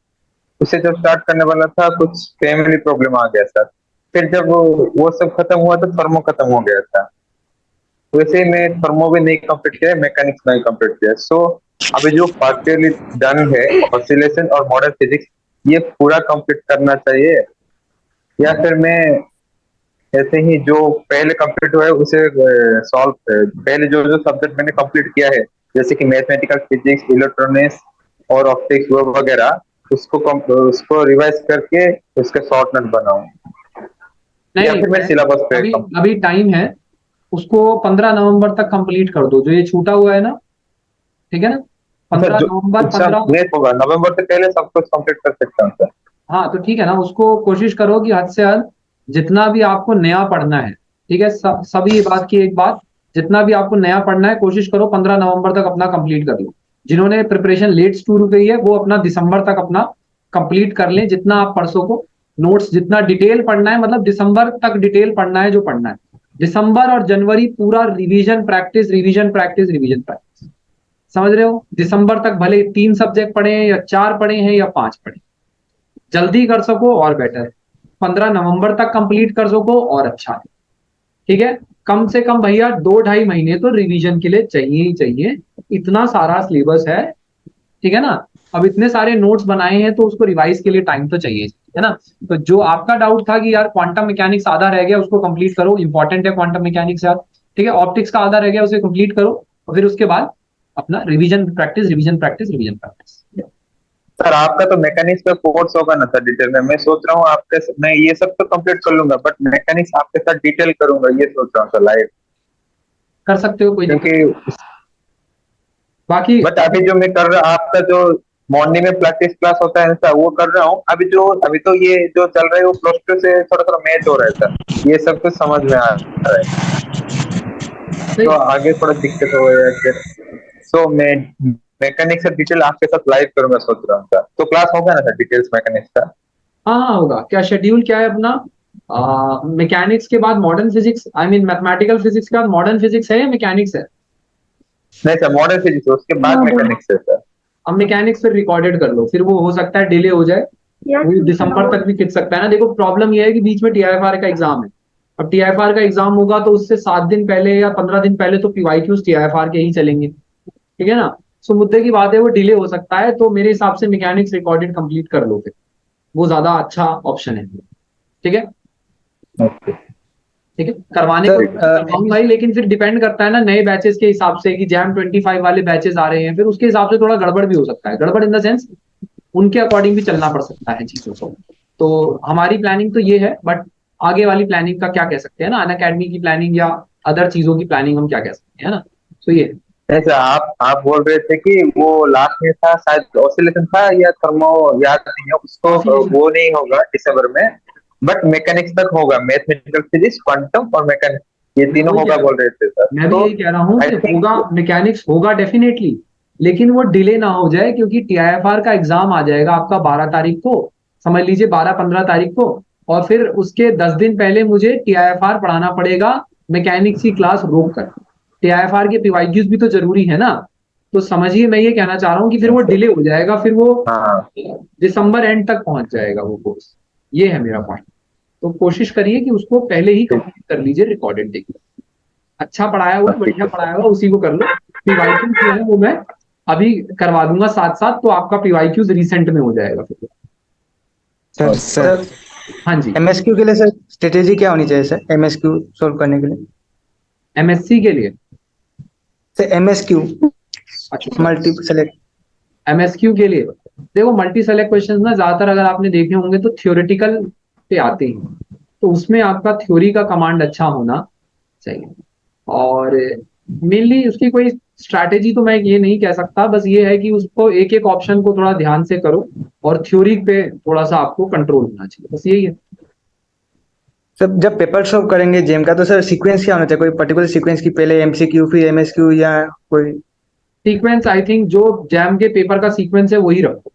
उसे जब स्टार्ट करने वाला था कुछ फैमिली प्रॉब्लम आ गया सर। फिर जब वो सब खत्म हुआ तो थर्मो खत्म हो गया था। वैसे ही मैं थर्मो भी नहीं कंप्लीट किया, मैकेनिक्स नहीं कंप्लीट किया। सो अभी जो पार्शियली डन है ऑसिलेशन और मॉडर्न फिजिक्स, ये पूरा कंप्लीट करना चाहिए, या फिर मैं ऐसे ही जो पहले कंप्लीट हुआ है उसे सॉल्व, पहले जो जो सब्जेक्ट मैंने कंप्लीट किया है, जैसे कि मैथमेटिकल फिजिक्स, इलेक्ट्रॉनिक्स और ऑप्टिक्स वो वगैरह, उसको रिवाइज करके उसके शॉर्ट नोट बनाऊं। या फिर मैं सिलेबस पे अभी अभी टाइम है, उसको 15 नवंबर तक कंप्लीट कर दो, जो ये छूटा हुआ है ना, ठीक है ना, 15 नवंबर 15। लेट होगा, नवंबर से पहले सब कुछ कंप्लीट कर सकता हूँ सर। हाँ तो ठीक है ना, उसको कोशिश करो कि हद से हद जितना भी आपको नया पढ़ना है, ठीक है, सभी बात की एक बात, जितना भी आपको नया पढ़ना है कोशिश करो 15 नवंबर तक अपना कंप्लीट कर लो। जिन्होंने प्रिपरेशन लेट शुरू की है वो अपना दिसंबर तक अपना कंप्लीट कर लें, जितना आप पढ़ सको। नोट्स जितना डिटेल पढ़ना है, मतलब दिसंबर तक डिटेल पढ़ना है जो पढ़ना है। दिसंबर और जनवरी पूरा revision practice, revision practice, revision practice, समझ रहे हो। दिसंबर तक भले 3 सब्जेक्ट पढ़े हैं या 4 पढ़े हैं या 5 पढ़े, जल्दी कर सको और बेटर। 15 नवंबर तक कंप्लीट कर सको और अच्छा है, ठीक है। कम से कम भैया 2-2.5 महीने तो रिवीजन के लिए चाहिए ही चाहिए, इतना सारा सिलेबस है, ठीक है ना। अब इतने सारे नोट्स बनाए हैं तो उसको रिवाइज के लिए टाइम तो चाहिए, है ना। तो जो आपका डाउट था कि यार क्वांटम मैकेनिक्स आधा रह गया, उसको कंप्लीट करो, इंपॉर्टेंट है क्वांटम मैकेनिक्स यार, ठीक है। ऑप्टिक्स का आधा रह गया, उसे कंप्लीट करो, और फिर उसके बाद अपना revision practice, revision practice, revision practice. Sir आपका तो मैकेनिक्स का कोर्स होगा ना सर डिटेल में, मैं सोच रहा हूँ आपके, मैं ये सब तो कंप्लीट कर लूंगा बट मैकेनिक्स आपके साथ डिटेल करूंगा, ये सोच रहा हूँ सर लाइव। कर सकते हो, कोई दिक्कत नहीं। क्योंकि बाकी बट अभी जो मैं कर रहा, आपका जो मॉर्निंग में प्रैक्टिस क्लास होता है सर वो कर रहा हूँ। अभी तो ये जो चल रहा है वो प्लस टू से थोड़ा थोड़ा मैच हो रहा है सर, ये सब कुछ समझ में आ रहा है, तो आगे थोड़ा दिक्कत हो रहा है फिर। सो मैं मैकेनिक्स का डिटेल आपके साथ लाइव करूंगा सोच रहा हूँ सर, तो क्लास होगा ना सर डिटेल्स मैकेनिक्स का? हाँ हाँ होगा। क्या शेड्यूल क्या है अपना? मैकेनिक्स के बाद modern physics, I mean mathematical physics के बाद मॉडर्न फिजिक्स है या मैकेनिक्स है? नहीं सर, मॉडर्न फिजिक्स उसके बाद मैकेनिक्स है सर। अब मैकेनिक्स फिर रिकॉर्डेड कर लो, फिर वो हो सकता है डिले हो जाए, वो दिसंबर तक भी खिंच सकता है ना। देखो प्रॉब्लम ये है कि बीच में टीआईएफआर का एग्जाम है। अब टीआईएफआर का एग्जाम होगा तो उससे 7 दिन पहले या 15 दिन पहले तो पीवाईक्यूज टीआईएफआर के ही चलेंगे, ठीक है ना। सो मुद्दे की बात है, वो डिले हो सकता है, तो मेरे हिसाब से मैकेनिक्स रिकॉर्डेड कंप्लीट कर लो, फिर वो ज्यादा अच्छा ऑप्शन है, ठीक है। ठीक है, करवाने को करवाऊं भाई, लेकिन फिर डिपेंड करता है ना नए बैचेस के हिसाब से, कि जैम 25 वाले बैचेस आ रहे हैं, फिर उसके हिसाब से थोड़ा गड़बड़ भी हो सकता है। गड़बड़ इन द सेंस उनके अकॉर्डिंग भी चलना पड़ सकता है चीजों को। तो हमारी प्लानिंग तो ये है, बट आगे वाली प्लानिंग का क्या कह सकते हैं ना, अनअकैडमी की प्लानिंग या अदर चीजों की प्लानिंग हम क्या कह सकते हैं ना। तो ये ऐसा आप बोल रहे थे कि वो लास्ट में था शायद ऑसिलेशन था या थर्मो, याद नहीं है उसको, वो नहीं होगा दिसंबर में, बट मैकेनिक्स तक होगा, मैथमेटिकल फिजिक्स क्वांटम और मैकेनिक्स, ये तीनों होगा बोल रहे थे सर। मैं भी यही कह रहा हूँ कि होगा, मैकेनिक्स होगा डेफिनेटली, लेकिन वो डिले ना हो जाए, क्योंकि टीआईएफआर का एग्जाम आ जाएगा आपका 12 तारीख को, समझ लीजिए 12-15 तारीख को, और फिर उसके 10 दिन पहले मुझे टीआईएफआर पढ़ाना पड़ेगा मैकेनिक्स की क्लास रोक कर। टीआईएफआर के पीवाईक्यूज भी तो जरूरी है ना। तो समझिए मैं ये कहना चाह रहा हूँ कि फिर वो डिले हो जाएगा, फिर वो दिसंबर एंड तक पहुंच जाएगा वो कोर्स, ये है मेरा पॉइंट। तो कोशिश करिए कि उसको पहले ही कंप्लीट कर लीजिए, रिकॉर्डेड देखिए, अच्छा पढ़ाया हुआ, बढ़िया पढ़ाया हुआ, उसी को कर लो। पीवाईक्यूज जो है वो मैं अभी करवा दूंगा साथ साथ, तो आपका पीवाईक्यूज रिसेंट में हो जाएगा फिर। सर हाँ जी, एमएसक्यू के लिए सर स्ट्रेटेजी क्या होनी चाहिए सर, एमएसक्यू सॉल्व करने के लिए? एमएससी के लिए सर एमएसक्यू अच्छा, मल्टी सेलेक्ट, एमएसक्यू के लिए देखो, मल्टी सेलेक्ट क्वेश्चंस ना ज्यादातर अगर आपने देखे होंगे तो थ्योरेटिकल पे आते हैं, तो उसमें आपका थ्योरी का कमांड अच्छा होना चाहिए। और मेनली उसकी कोई स्ट्रैटेजी तो मैं ये नहीं कह सकता, बस ये है कि उसको एक एक ऑप्शन को थोड़ा ध्यान से करो, और थ्योरी पे थोड़ा सा आपको कंट्रोल होना चाहिए, बस यही है। सर जब पेपर सॉल्व करेंगे जेम का, तो सर सीक्वेंस क्या होना चाहिए, कोई पर्टिकुलर सीक्वेंस की पहले एमसीक्यू फिर एमएसक्यू, या कोई सीक्वेंस आई थिंक जो जैम के पेपर का सीक्वेंस है वही रखो,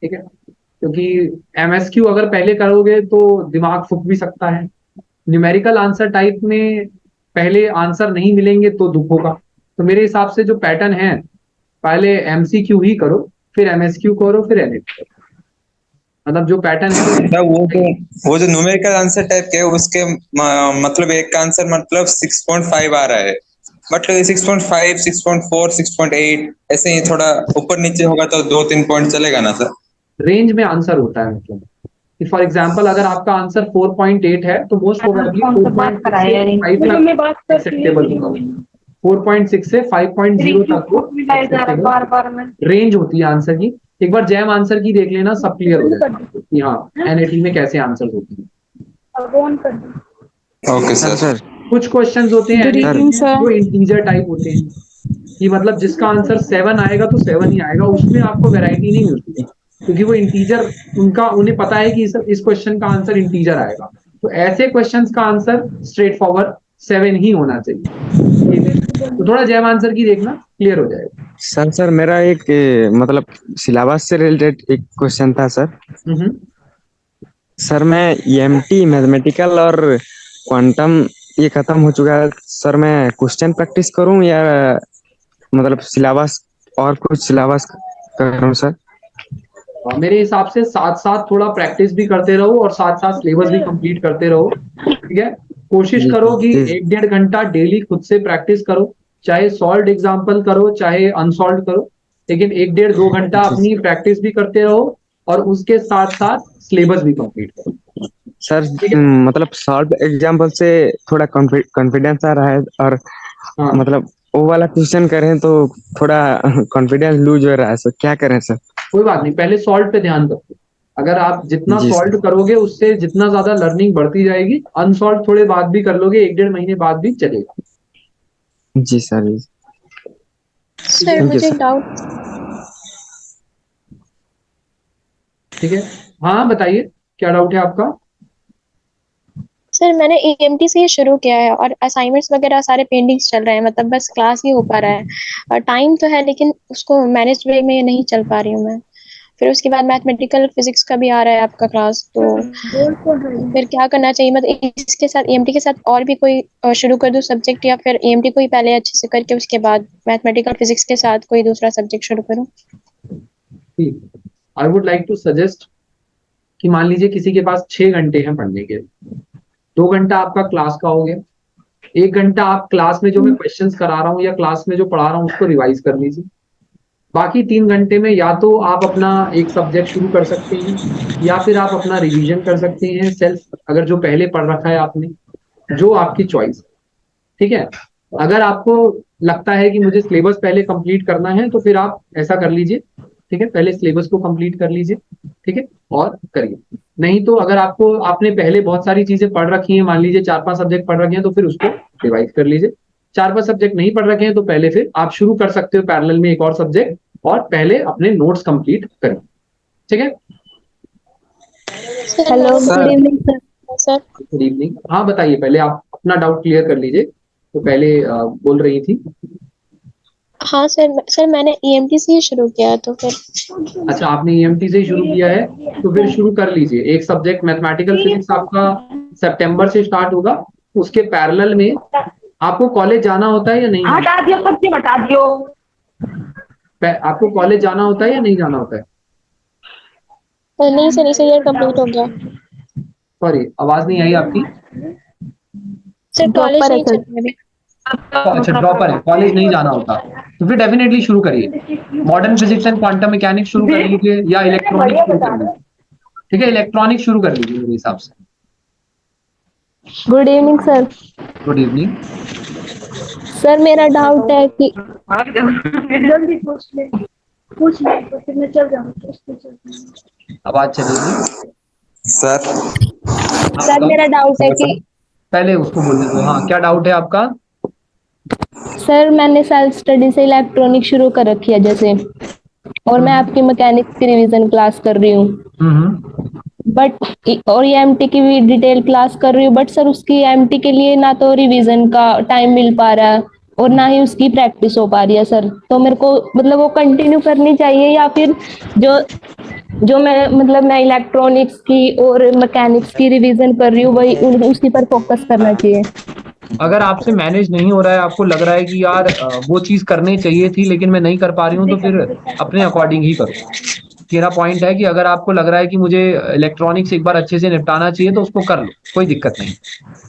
ठीक है, क्योंकि एमएसक्यू अगर पहले करोगे तो दिमाग फूक भी सकता है। न्यूमेरिकल आंसर टाइप में पहले आंसर नहीं मिलेंगे तो दुख होगा। तो मेरे हिसाब से जो पैटर्न है, पहले एमसीक्यू ही करो, फिर एमएसक्यू करो, फिर एमएसक्यू, मतलब जो पैटर्न है। वो जो न्यूमेरिकल आंसर टाइप के है, उसके मतलब एक का आंसर मतलब 6.5 आ रहा है, बट 6.5, 6.4, 6.8 ऐसे ही थोड़ा ऊपर नीचे होगा तो 2-3 पॉइंट चलेगा ना सर? रेंज में आंसर होता है, मतलब फॉर एग्जाम्पल अगर आपका आंसर 4.8 है तो मोस्ट प्रोबेबली 4.6 से 5.0 तक रेंज होती है आंसर की। एक बार जैम आंसर की देख लेना, सब क्लियर हो जाएगा कि हाँ एनएटी में कैसे आंसर होती है। ओके हाँ सर। कुछ क्वेश्चंस होते हैं Good ऐसे evening, sir. जो इंटीजर टाइप होते हैं कि मतलब जिसका आंसर 7 आएगा तो 7 ही आएगा, उसमें आपको वैरायटी नहीं मिलती क्योंकि वो इंटीजर उन्हें पता है कि इस क्वेश्चन का आंसर इंटीजर आएगा। तो ऐसे क्वेश्चंस का आंसर स्ट्रेट फॉरवर्ड 7 ही होना चाहिए। ठीक है, तो थोड़ा जैम आंसर की देखना, क्लियर हो जाएगा। सर मेरा एक मतलब सिलेबस से रिलेटेड एक क्वेश्चन था सर। हम्म। सर मैं ईएमटी मैथमेटिकल और क्वांटम ये खत्म हो चुका है सर, मैं क्वेश्चन प्रैक्टिस करूं या मतलब सिलेबस और कुछ सिलेबस करूं सर? मेरे हिसाब से साथ साथ थोड़ा प्रैक्टिस भी करते रहो और साथ साथ सिलेबस भी कंप्लीट करते रहो। ठीक है, कोशिश जी करो कि जी 1-1.5 घंटा डेली खुद से प्रैक्टिस करो, चाहे सॉल्व एग्जाम्पल करो चाहे अनसॉल्व करो, लेकिन 1-1.5-2 घंटा अपनी प्रैक्टिस भी करते रहो और उसके साथ साथ सिलेबस भी कंप्लीट करो। सर। ठीक है, मतलब सॉल्व एग्जाम्पल से थोड़ा कॉन्फिडेंस आ रहा है और हाँ मतलब वो वाला क्वेश्चन करें तो थोड़ा कॉन्फिडेंस लूज हो रहा है सर, क्या करें सर? कोई बात नहीं, पहले सॉल्व पे ध्यान दो। अगर आप जितना जी सॉल्व सर। करोगे उससे जितना ज्यादा लर्निंग बढ़ती जाएगी, अनसॉल्व थोड़े बाद भी कर लोगे, 1-1.5 महीने बाद भी चलेगा। जी सर। सर थैंक यू मुझे सर। एक डाउट। ठीक है, हाँ बताइए क्या डाउट है आपका। सर मैंने ईएमटी से ही शुरू किया है और असाइनमेंट्स वगैरह सारे पेंडिंग्स चल रहे हैं, मतलब बस क्लास ही हो पा रहा है और टाइम तो है लेकिन उसको मैनेज वे में नहीं चल पा रही हूँ मैं। फिर उसके बाद मैथमेटिकल फिजिक्स का भी आ रहा है आपका क्लास, तो फिर क्या करना चाहिए? मतलब इसके साथ ईएमटी के साथ और भी कोई शुरू कर दूं सब्जेक्ट, या फिर ईएमटी को ही पहले अच्छे से करके उसके बाद मैथमेटिकल फिजिक्स के साथ कोई दूसरा सब्जेक्ट शुरू करूं? I would like to suggest कि मान लीजिए किसी के पास 6 घंटे हैं पढ़ने के, 2 घंटा आपका क्लास का हो गया, 1 घंटा आप क्लास में जो मैं क्वेश्चंस करा रहा हूँ या क्लास में जो पढ़ा रहा हूँ उसको रिवाइज कर लीजिए। बाकी 3 घंटे में या तो आप अपना एक सब्जेक्ट शुरू कर सकते हैं या फिर आप अपना रिवीजन कर सकते हैं सेल्फ, अगर जो पहले पढ़ रखा है आपने, जो आपकी चॉइस। ठीक है, अगर आपको लगता है कि मुझे सिलेबस पहले कंप्लीट करना है तो फिर आप ऐसा कर लीजिए। ठीक है, पहले सिलेबस को कंप्लीट कर लीजिए, ठीक है, और करिए। नहीं तो अगर आपने पहले बहुत सारी चीजें पढ़ रखी हैं, मान लीजिए 4-5 सब्जेक्ट पढ़ रखे हैं, तो फिर उसको रिवाइज कर लीजिए। 4-5 सब्जेक्ट नहीं पढ़ रखे हैं तो पहले फिर आप शुरू कर सकते हो पैरेलल में एक और सब्जेक्ट और पहले अपने नोट्स कंप्लीट करें। ठीक है, hello, good evening sir. Sir good evening. हाँ बताइए, पहले आप अपना डाउट क्लियर कर लीजिए, तो पहले बोल रही थी। हाँ सर मैंने ईएमटी से ही शुरू किया, तो फिर अच्छा, आपने ईएमटी से ही शुरू किया है, तो फिर शुरू कर लीजिए। एक सब्जेक्ट मैथमेटिकल फिजिक्स आपका सितंबर से स्टार्ट होगा, उसके पैरेलल में आपको कॉलेज जाना होता है या नहीं? हटा दियो, सबसे हटा दियो। आपको कॉलेज जाना होता है या नहीं जाना होता है? नहीं सर, इस ईयर कंप्लीट हो गया। सॉरी, आवाज नहीं आई आपकी। सर कॉलेज नहीं चल रहा अभी। अच्छा, ड्रॉपर है, कॉलेज नहीं जाना होता, तो फिर डेफिनेटली शुरू करिए। Modern physics and quantum mechanics शुरू कर लीजिए या इलेक्ट्रॉनिक्स शुरू कर लीजिए। ठीक है, इलेक्ट्रॉनिक्स शुरू कर लीजिए मेरे हिसाब से। Good evening sir. Good evening. Sir मेरा डाउट है कि जल्दी पूछ ले तो फिर मैं चल जाऊंगी। आवाज चलेगी सर। सर मेरा डाउट है कि पहले उसको बोलने दो। हाँ, क्या डाउट है आपका? सर मैंने सेल्फ स्टडी से इलेक्ट्रॉनिक शुरू कर रखी है जैसे, और मैं आपकी मैकेनिक्स की रिवीजन क्लास कर रही हूँ, बट और ये एमटी की भी डिटेल क्लास कर रही हूँ, बट सर उसकी एमटी के लिए ना तो रिवीजन का टाइम मिल पा रहा है और ना ही उसकी प्रैक्टिस हो पा रही है सर। तो मेरे को मतलब वो कंटिन्यू करनी चाहिए या फिर जो जो मैं इलेक्ट्रॉनिक्स की और मैकेनिक्स की रिवीजन कर रही हूँ वही उसी पर फोकस करना चाहिए? अगर आपसे मैनेज नहीं हो रहा है, आपको लग रहा है कि यार वो चीज करनी चाहिए थी लेकिन मैं नहीं कर पा रही हूँ, तो फिर अपने अकॉर्डिंग ही करो। मेरा पॉइंट है कि अगर आपको लग रहा है कि मुझे इलेक्ट्रॉनिक्स एक बार अच्छे से निपटाना चाहिए तो उसको कर लो, कोई दिक्कत नहीं,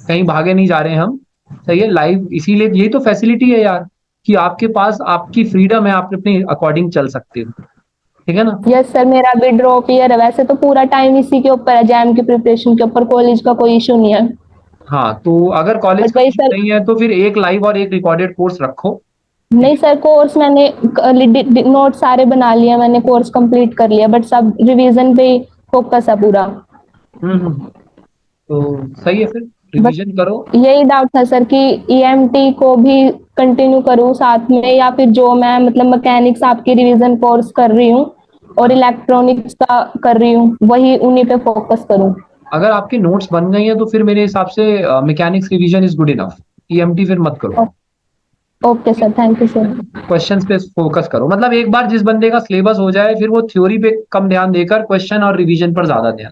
कहीं भागे नहीं जा रहे हैं हम। सही है, लाइव इसीलिए यही तो फैसिलिटी है यार, कि आपके पास आपकी फ्रीडम है, आप अपने अकॉर्डिंग चल सकते हो। ठीक है ना? यस सर, मेरा भी ड्रॉप ईयर है, वैसे तो पूरा टाइम इसी के ऊपर है, जैम की प्रिपरेशन के ऊपर, कॉलेज का कोई इशू नहीं है। हाँ, तो अगर कॉलेज बट का वही issue सर, नहीं है तो फिर एक लाइव और एक रिकॉर्डेड कोर्स रखो। नहीं सर कोर्स मैंने नोट सारे बना लिया, मैंने कोर्स कंप्लीट कर लिया, बट सब रिवीजन पे ही फोकस है पूरा। तो सही है, फिर रिवीजन करो। यही डाउट था सर कि ईएमटी को भी कंटिन्यू करूं साथ में, या फिर जो मैं मतलब मैकेनिक्स आपकी रिवीजन कोर्स कर रही हूँ और इलेक्ट्रॉनिक्स का कर रही हूँ, वही उन्हीं पे फोकस करूं। अगर आपके नोट्स बन गई हैं तो फिर मेरे हिसाब से mechanics revision is good enough, EMT फिर मत करो। Okay sir, thank you sir. Questions पे फोकस करो, मतलब एक बार जिस बंदे का सिलेबस हो जाए फिर वो थ्योरी पे कम ध्यान देकर क्वेश्चन और रिवीजन पर ज्यादा ध्यान।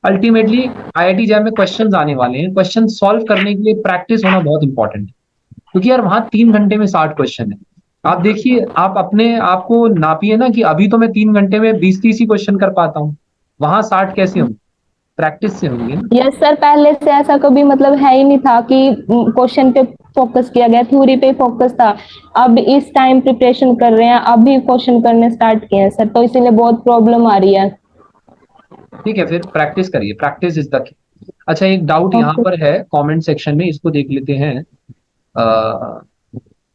अल्टीमेटली आईआईटी जैम में क्वेश्चंस आने वाले हैं, क्वेश्चन सॉल्व करने के लिए प्रैक्टिस होना बहुत इंपॉर्टेंट है, क्योंकि यार वहां 3 घंटे में 60 क्वेश्चन है। आप देखिए, आप अपने आप को नापिए ना कि अभी तो मैं 3 घंटे में 20-30 ही क्वेश्चन कर पाता हूँ, वहां 60 कैसे होंगे? प्रैक्टिस से होंगे ना। यस सर, पहले से ऐसा कभी मतलब है ही नहीं था कि क्वेश्चन पे फोकस किया गया, थ्योरी पे फोकस था। अब इस टाइम प्रिपरेशन कर रहे हैं, अभी क्वेश्चन करने स्टार्ट किए हैं सर, तो इसीलिए बहुत प्रॉब्लम आ रही है। ठीक है, फिर प्रैक्टिस करिए, प्रैक्टिस इज द की। अच्छा, एक डाउट यहाँ ओके। पर है कमेंट सेक्शन में, इसको देख लेते हैं।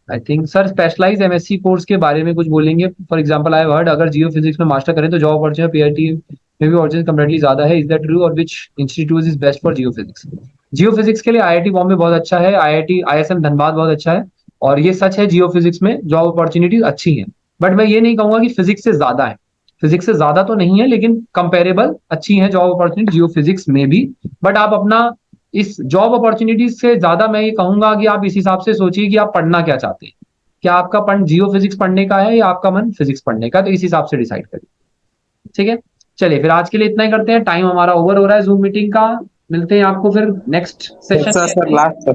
I think sir specialise MSc course के बारे में कुछ बोलेंगे। फॉर एग्जांपल आई हर्ड अगर जियो फिजिक्स में मास्टर करें तो जॉब अपॉर्चुनिटी पीआईटी में भी अपॉर्चुनिटी कंपैरेटिवली ज्यादा है, इज दैट ट्रू? और which institute is best for geo physics? Geo physics के लिए आईआईटी बॉम्बे बहुत अच्छा है, आईआईटी आईएसएम धनबाद बहुत अच्छा है, और ये सच है जियो फिजिक्स में जॉब अपॉर्चुनिटीज अच्छी हैं। बट मैं ये नहीं कहूंगा कि फिजिक्स से ज्यादा है, फिजिक्स से ज्यादा तो नहीं है, लेकिन कंपेरेबल अच्छी है जॉब अपॉर्चुनिटी जियो फिजिक्स में भी। बट आप अपना इस जॉब अपॉर्चुनिटीज से ज्यादा मैं ये कहूंगा कि आप इस हिसाब से सोचिए कि आप पढ़ना क्या चाहते हैं। क्या आपका मन जियो फिजिक्स पढ़ने का है या आपका मन फिजिक्स पढ़ने का? तो इस हिसाब से डिसाइड करिए। ठीक है, चलिए फिर आज के लिए इतना ही करते हैं, टाइम हमारा ओवर हो रहा है जूम मीटिंग का। मिलते हैं आपको फिर नेक्स्ट सेशन सर सर में। लास्ट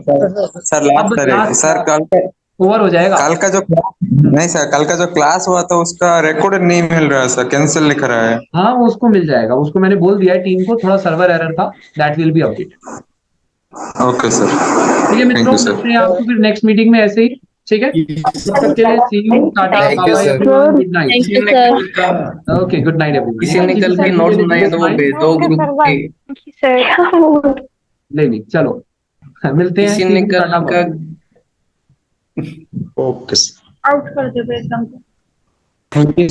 सर अब last sir last sir over हो जाएगा। नहीं सर, कल का जो क्लास हुआ था उसका रिकॉर्ड नहीं मिल रहा है सर, कैंसिल लिख रहा है। हाँ, वो उसको मिल जाएगा, उसको मैंने बोल दिया है टीम को, थोड़ा सर्वर एरर था, that will be updated. Okay sir, ठीक है थैंक मित्रों, यू सर। मिलते हैं आपको फिर नेक्स्ट मीटिंग में ऐसे ही। ठीक है, तब तक के लिए see you, tata, thank bye you bye sir. Everyone, good night. Thank you sir. Okay, good night किसी ने एवरीवन। कल के नोट्स बनाए तो वो भेज दो ग्रुप पे। नहीं नहीं, चलो मिलते हैं, किसी सी ने यू, कल टाटा, का ओके आउट कर दे एकदम। Thank you.